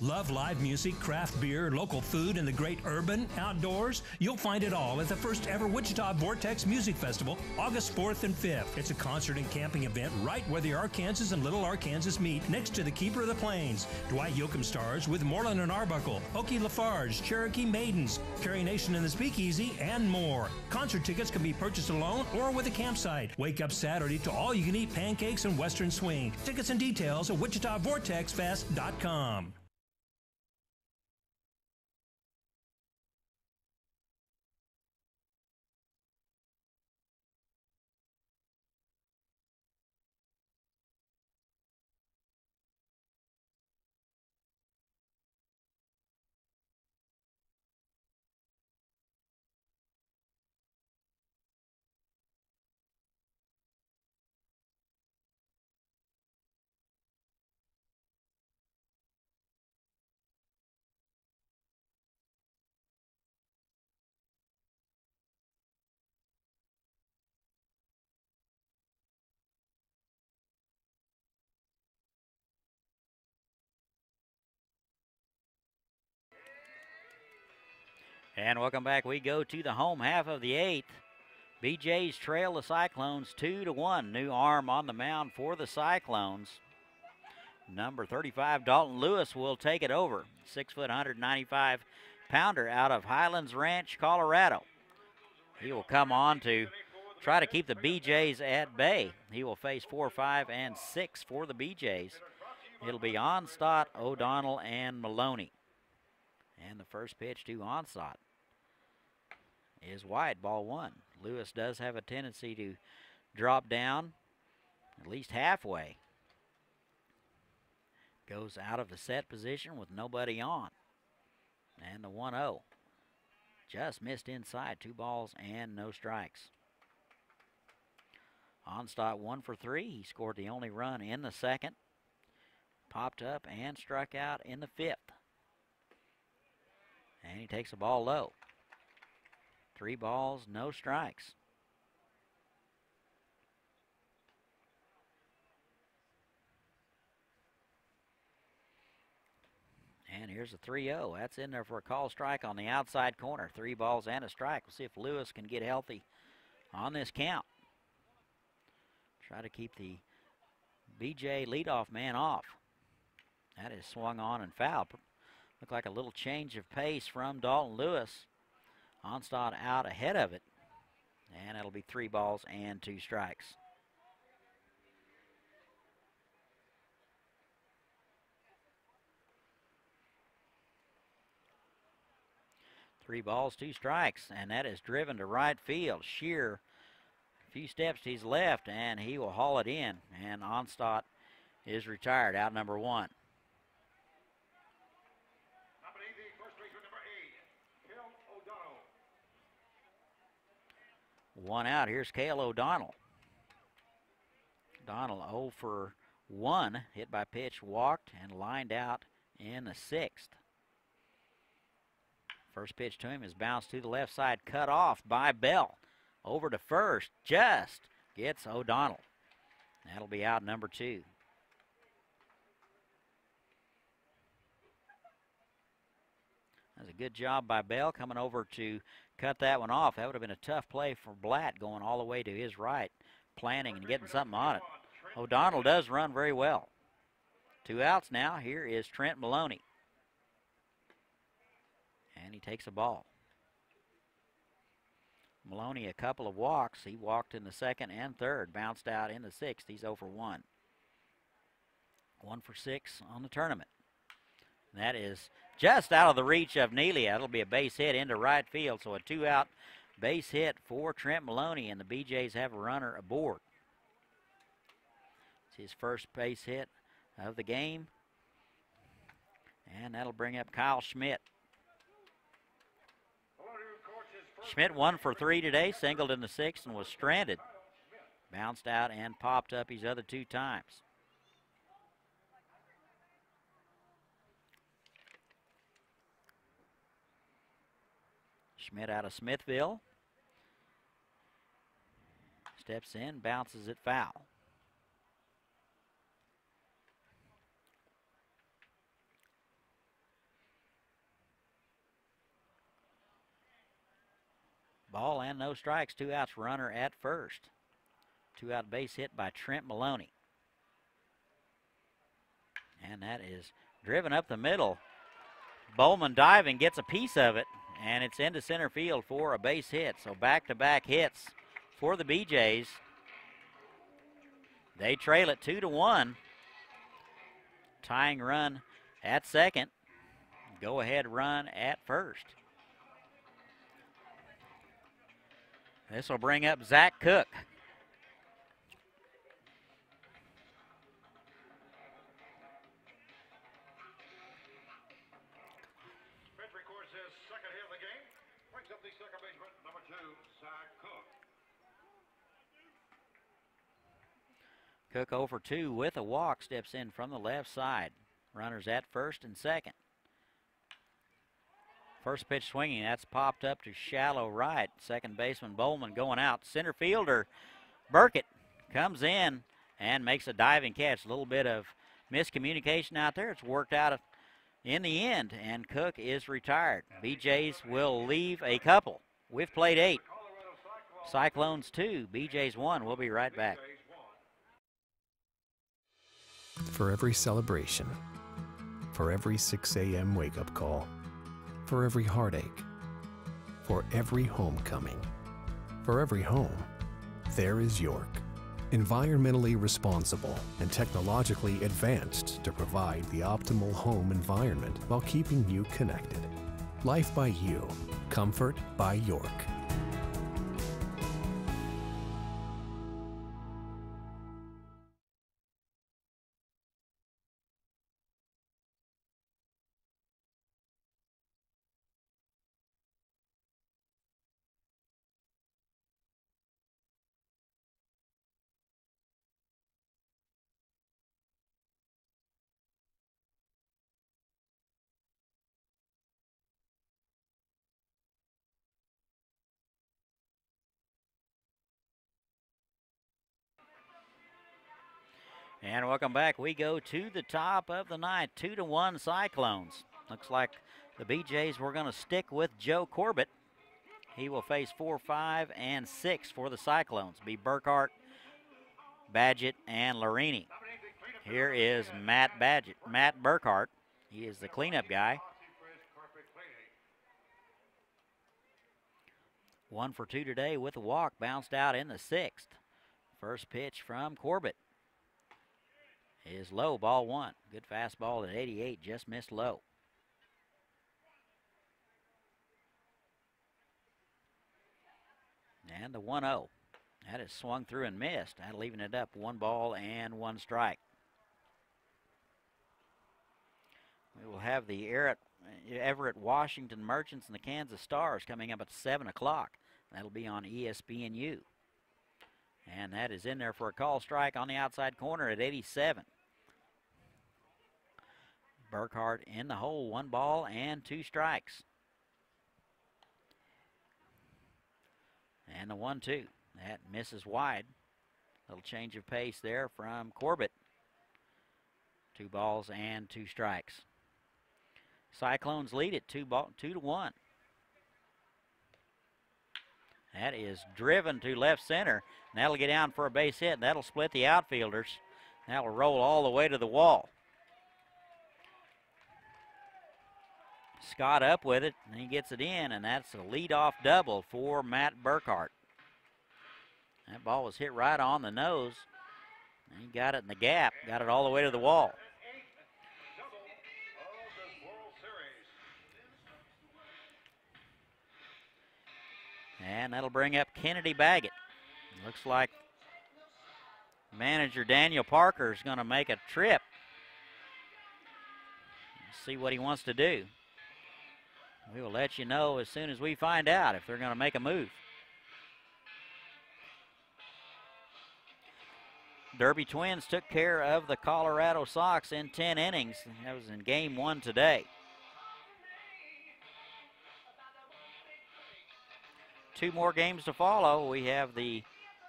Love live music, craft beer, local food, and the great urban outdoors? You'll find it all at the first ever Wichita Vortex Music Festival, August 4th and 5th. It's a concert and camping event right where the Arkansas and Little Arkansas meet, next to the Keeper of the Plains. Dwight Yoakam stars with Moreland and Arbuckle, Okie Lafarge, Cherokee Maidens, Carrie Nation and the Speakeasy, and more. Concert tickets can be purchased alone or with a campsite. Wake up Saturday to all-you-can-eat pancakes and western swing. Tickets and details at WichitaVortexFest.com. And welcome back. We go to the home half of the 8th. BJ's trail the Cyclones 2-1. New arm on the mound for the Cyclones. Number 35, Dalton Lewis, will take it over. 6 foot, 195 pounder out of Highlands Ranch, Colorado. He will come on to try to keep the BJs at bay. He will face 4, 5, and 6 for the BJs. It'll be Onstott, O'Donnell, and Maloney. And the first pitch to Onstott is wide, ball 1. Lewis does have a tendency to drop down at least halfway. Goes out of the set position with nobody on. And the 1-0. Just missed inside. 2 balls and no strikes. Onstott 1 for 3. He scored the only run in the 2nd. Popped up and struck out in the 5th. And he takes the ball low. 3 balls, no strikes. And here's a 3-0. That's in there for a call strike on the outside corner. 3 balls and a strike. We'll see if Lewis can get healthy on this count. Try to keep the BJ leadoff man off. That is swung on and fouled. Looked like a little change of pace from Dalton Lewis. Onstott out ahead of it. And it'll be 3 balls and 2 strikes. Three balls, 2 strikes, and that is driven to right field. Shear, a few steps to his left, and he will haul it in. And Onstott is retired, out number 1. One out. Here's Cale O'Donnell. O'Donnell 0 for 1, hit by pitch, walked, and lined out in the 6th. First pitch to him is bounced to the left side, cut off by Bell. Over to first, just gets O'Donnell. That'll be out number 2. That's a good job by Bell coming over to cut that one off. That would have been a tough play for Blatt going all the way to his right, planting and getting something on it. O'Donnell does run very well. 2 outs now. Here is Trent Maloney. And he takes a ball. Maloney a couple of walks. He walked in the 2nd and 3rd. Bounced out in the 6th. He's 0 for 1. 1 for 6 on the tournament. And that is just out of the reach of Neely. That'll be a base hit into right field. So a 2-out base hit for Trent Maloney. And the BJs have a runner aboard. It's his first base hit of the game. And that'll bring up Kyle Schmidt. Schmidt 1 for 3 today, singled in the 6th and was stranded. Bounced out and popped up his other 2 times. Schmidt out of Smithville. Steps in, bounces it foul. Ball and no strikes. 2 outs, runner at first. 2-out base hit by Trent Maloney. And that is driven up the middle. Bowman diving, gets a piece of it, and it's into center field for a base hit. So back-to-back hits for the BJs. They trail it 2-1. Tying run at second. Go-ahead run at first. This will bring up Zach Cook. Pitch records his 2nd hit of the game. Brings up the second baseman, number 2, Zach Cook. Cook 0 for 2 with a walk, steps in from the left side. Runners at first and second. First pitch swinging, that's popped up to shallow right. Second baseman Bowman going out. Center fielder Burkett comes in and makes a diving catch. A little bit of miscommunication out there. It's worked out in the end, and Cook is retired. BJ's will leave a couple. We've played 8. Cyclones 2, BJ's 1. We'll be right back. For every celebration, for every 6 a.m. wake-up call, for every heartache, for every homecoming, for every home, there is York. Environmentally responsible and technologically advanced to provide the optimal home environment while keeping you connected. Life by You, comfort by York. And welcome back. We go to the top of the ninth, 2-1 Cyclones. Looks like the BJs were going to stick with Joe Corbett. He will face 4, 5, and 6 for the Cyclones. Be Burkhart, Badgett, and Larini. Here is Matt Burkhart. He is the cleanup guy. 1 for 2 today with a walk, bounced out in the 6th. First pitch from Corbett is low, ball 1. Good fastball at 88, just missed low. And the 1-0. That is swung through and missed. That leaving it up 1 ball and 1 strike. We will have the Everett Washington Merchants and the Kansas Stars coming up at 7 o'clock. That'll be on ESPNU. And that is in there for a call strike on the outside corner at 87. Burkhart in the hole, 1 ball and 2 strikes. And the 1-2. That misses wide. Little change of pace there from Corbett. 2 balls and 2 strikes. Cyclones lead it 2-1. That is driven to left center. And that'll get down for a base hit. And that'll split the outfielders. That will roll all the way to the wall. Scott up with it, and he gets it in, and that's a leadoff double for Matt Burkhart. That ball was hit right on the nose. And he got it in the gap, got it all the way to the wall. And that'll bring up Kennedy Baggett. Looks like manager Daniel Parker is going to make a trip. See what he wants to do. We will let you know as soon as we find out if they're going to make a move. Derby Twins took care of the Colorado Sox in 10 innings. That was in game 1 today. 2 more games to follow. We have the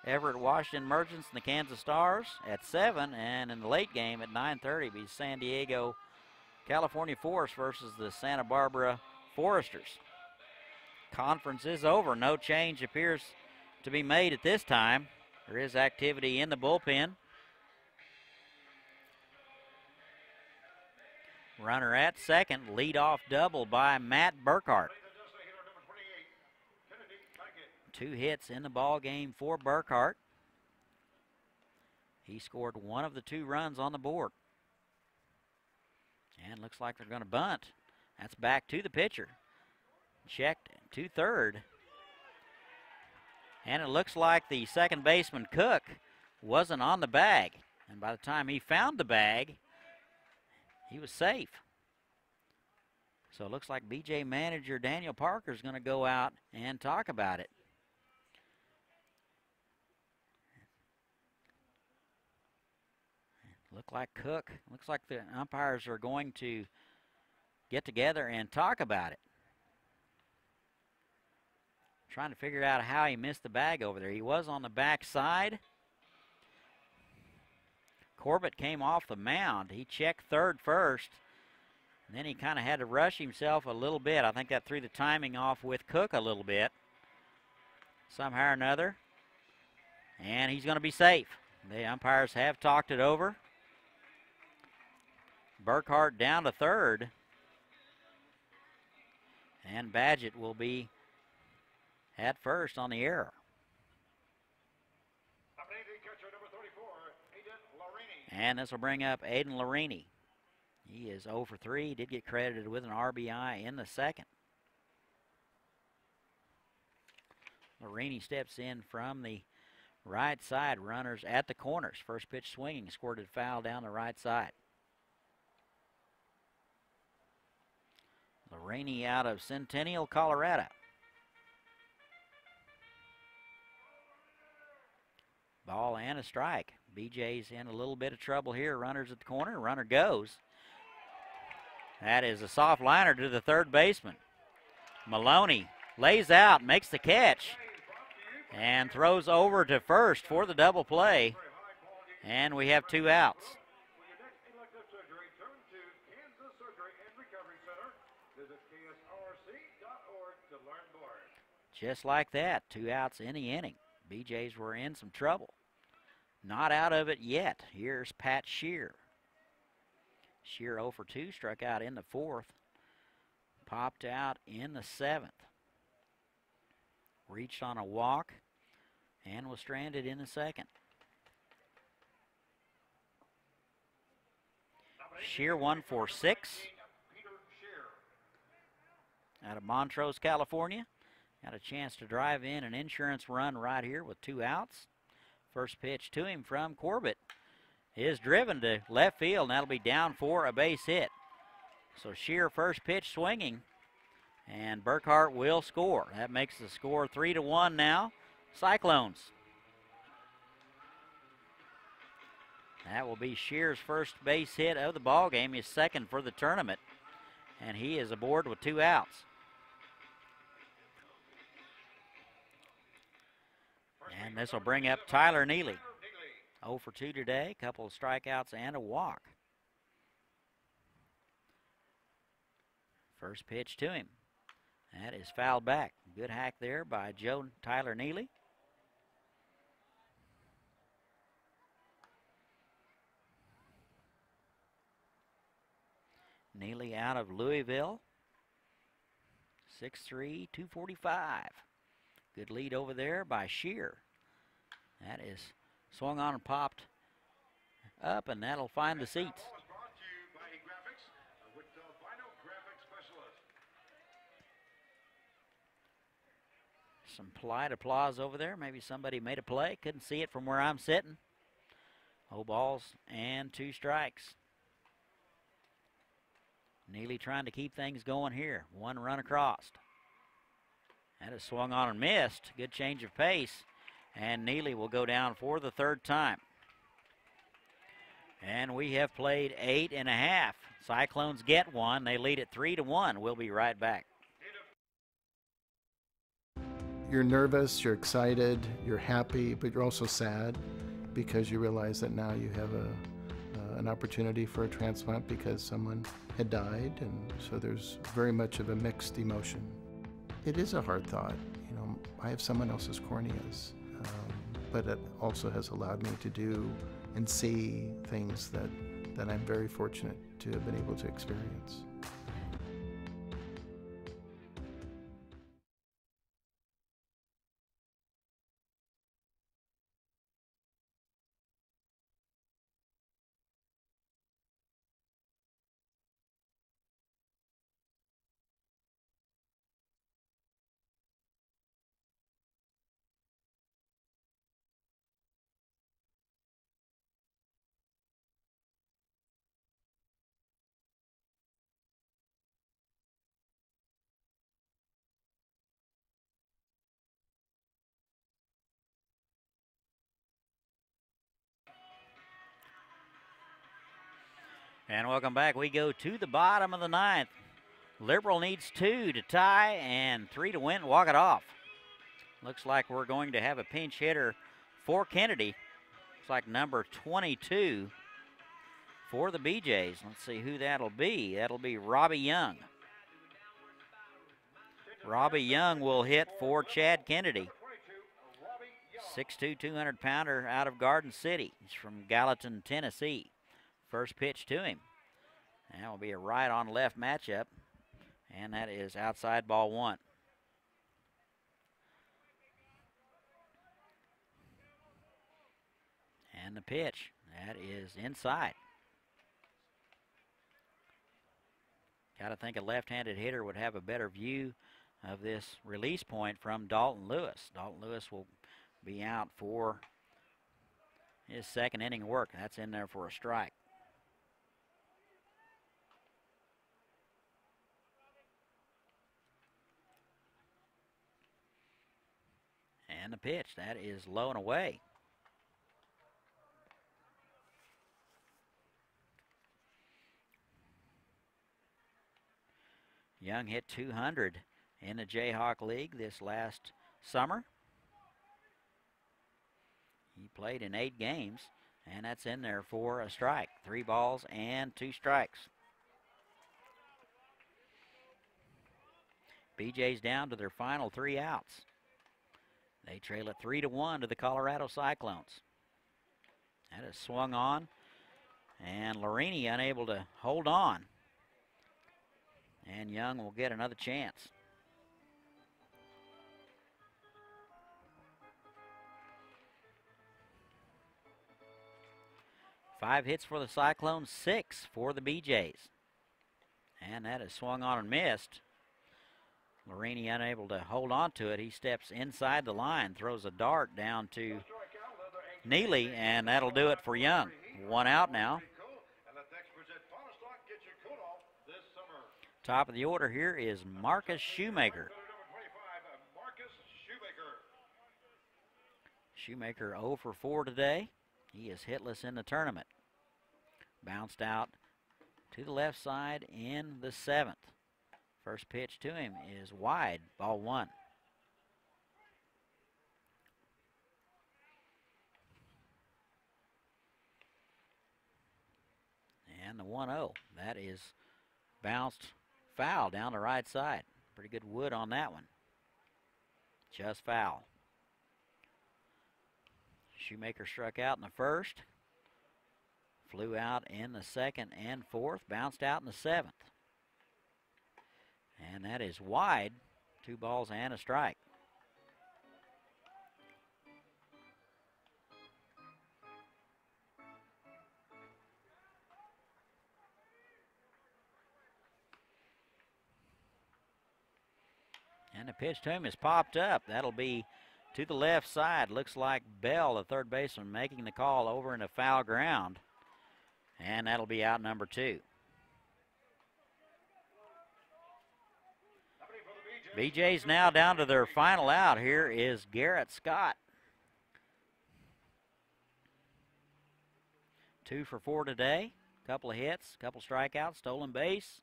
Everett Washington Merchants and the Kansas Stars at 7, and in the late game at 9:30 be San Diego California Force versus the Santa Barbara Foresters. Conference is over. No change appears to be made at this time. There is activity in the bullpen. Runner at second, leadoff double by Matt Burkhart. 2 hits in the ball game for Burkhart. He scored 1 of the 2 runs on the board. And looks like they're going to bunt. That's back to the pitcher. Checked to third. And it looks like the second baseman, Cook, wasn't on the bag. And by the time he found the bag, he was safe. So it looks like BJ manager Daniel Parker is going to go out and talk about it. Looks like the umpires are going to get together and talk about it. Trying to figure out how he missed the bag over there. He was on the back side. Corbett came off the mound. He checked third first. And then he kind of had to rush himself a little bit. I think that threw the timing off with Cook a little bit. Somehow or another. And he's going to be safe. The umpires have talked it over. Burkhart down to third. And Badgett will be at first on the error. And this will bring up Aiden Larini. He is 0 for 3. He did get credited with an RBI in the second. Larini steps in from the right side. Runners at the corners. First pitch swinging. Squirted foul down the right side. Larini out of Centennial, Colorado. Ball and a strike. BJ's in a little bit of trouble here. Runners at the corner. Runner goes. That is a soft liner to the third baseman. Maloney lays out, makes the catch, and throws over to first for the double play. And we have 2 outs. Just like that, 2 outs in the inning. BJ's were in some trouble. Not out of it yet. Here's Pat Shear. Shear 0 for 2, struck out in the 4th. Popped out in the 7th. Reached on a walk and was stranded in the 2nd. Shear 1 for 6. Out of Montrose, California. Got a chance to drive in an insurance run right here with 2 outs. First pitch to him from Corbett is driven to left field, and that'll be down for a base hit. So Shear first pitch swinging, and Burkhart will score. That makes the score 3-1 now. Cyclones. That will be Shear's first base hit of the ball game, his second for the tournament, and he is aboard with 2 outs. And this will bring up Tyler Neely. 0 for 2 today, a couple of strikeouts and a walk. First pitch to him. That is fouled back. Good hack there by Tyler Neely. Neely out of Louisville. 6'3", 245. Good lead over there by Shear. That is swung on and popped up, and that'll find the seats. Some polite applause over there. Maybe somebody made a play. Couldn't see it from where I'm sitting. 0 balls and 2 strikes. Neely trying to keep things going here. 1 run across. That is swung on and missed. Good change of pace. And Neely will go down for the 3rd time. And we have played 8.5. Cyclones get 1. They lead it 3-1. We'll be right back. You're nervous, you're excited, you're happy, but you're also sad because you realize that now you have an opportunity for a transplant because someone had died, and so there's very much of a mixed emotion. It is a hard thought. You know, I have someone else's corneas, but it also has allowed me to do and see things that I'm very fortunate to have been able to experience. And welcome back. We go to the bottom of the 9th. Liberal needs 2 to tie and 3 to win, walk it off. Looks like we're going to have a pinch hitter for Kennedy. Looks like number 22, for the BJs. Let's see who that'll be. That'll be Robbie Young. Robbie Young will hit for Chad Kennedy. 6'2", 200-pounder out of Garden City. He's from Gallatin, Tennessee. First pitch to him. That will be a right-on-left matchup, and that is outside ball one. And the pitch, that is inside. Got to think a left-handed hitter would have a better view of this release point from Dalton Lewis. Dalton Lewis will be out for his second inning work. That's in there for a strike. And the pitch, that is low and away. Young hit 200 in the Jayhawk League this last summer. He played in 8 games, and that's in there for a strike. 3 balls and 2 strikes. BJ's down to their final 3 outs. They trail it 3-1 to the Colorado Cyclones. That is swung on, and Larini unable to hold on. And Young will get another chance. Five hits for the Cyclones, 6 for the BJs. And that is swung on and missed. Larini unable to hold on to it. He steps inside the line, throws a dart down to Neely, and that'll do it for Young. 1 out now. Top of the order here is Marcus Shoemaker. Shoemaker 0 for 4 today. He is hitless in the tournament. Bounced out to the left side in the 7th. First pitch to him is wide, ball 1. And the 1-0. That is bounced foul down the right side. Pretty good wood on that one. Just foul. Shoemaker struck out in the 1st. Flew out in the 2nd and 4th. Bounced out in the 7th. And that is wide. 2 balls and a strike. And the pitch to him is popped up. That'll be to the left side. Looks like Bell, the third baseman, making the call over into foul ground. And that'll be out number 2. BJ's now down to their final out. Here is Garrett Scott. 2 for 4 today. Couple of hits, couple strikeouts, stolen base.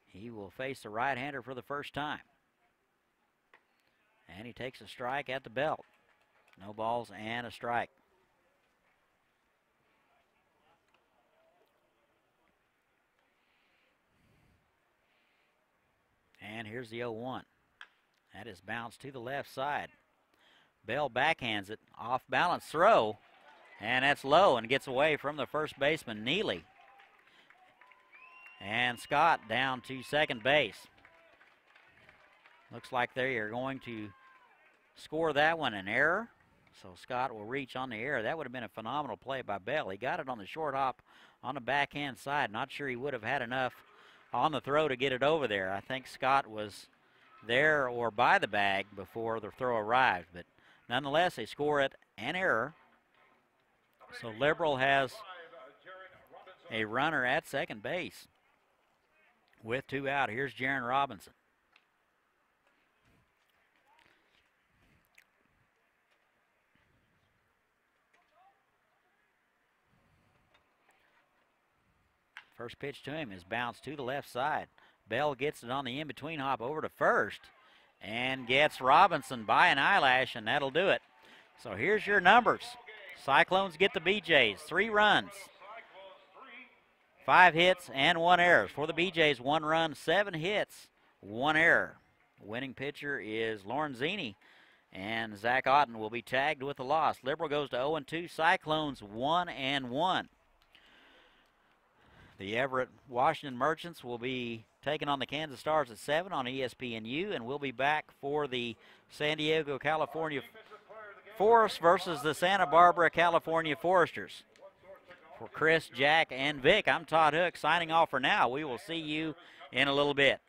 He will face the right-hander for the first time. And he takes a strike at the belt. No balls and a strike. And here's the 0-1. That is bounced to the left side. Bell backhands it. Off balance throw. And that's low and gets away from the first baseman, Neely. And Scott down to second base. Looks like they are going to score that one an error. So Scott will reach on the error. That would have been a phenomenal play by Bell. He got it on the short hop on the backhand side. Not sure he would have had enough on the throw to get it over there. I think Scott was there or by the bag before the throw arrived. But nonetheless, they score it an error. So Liberal has a runner at second base with 2 out. Here's Jaron Robinson. First pitch to him is bounced to the left side. Bell gets it on the in-between hop over to first and gets Robinson by an eyelash, and that'll do it. So here's your numbers. Cyclones get the BJs, 3 runs. 5 hits and 1 error. For the BJs, 1 run, 7 hits, 1 error. Winning pitcher is Lorenzini, and Zach Otten will be tagged with a loss. Liberal goes to 0-2. Cyclones 1-1. The Everett Washington Merchants will be taking on the Kansas Stars at 7 on ESPNU, and we'll be back for the San Diego, California Forest versus the Santa Barbara, California Foresters. For Chris, Jack, and Vic, I'm Todd Hook signing off for now. We will see you in a little bit.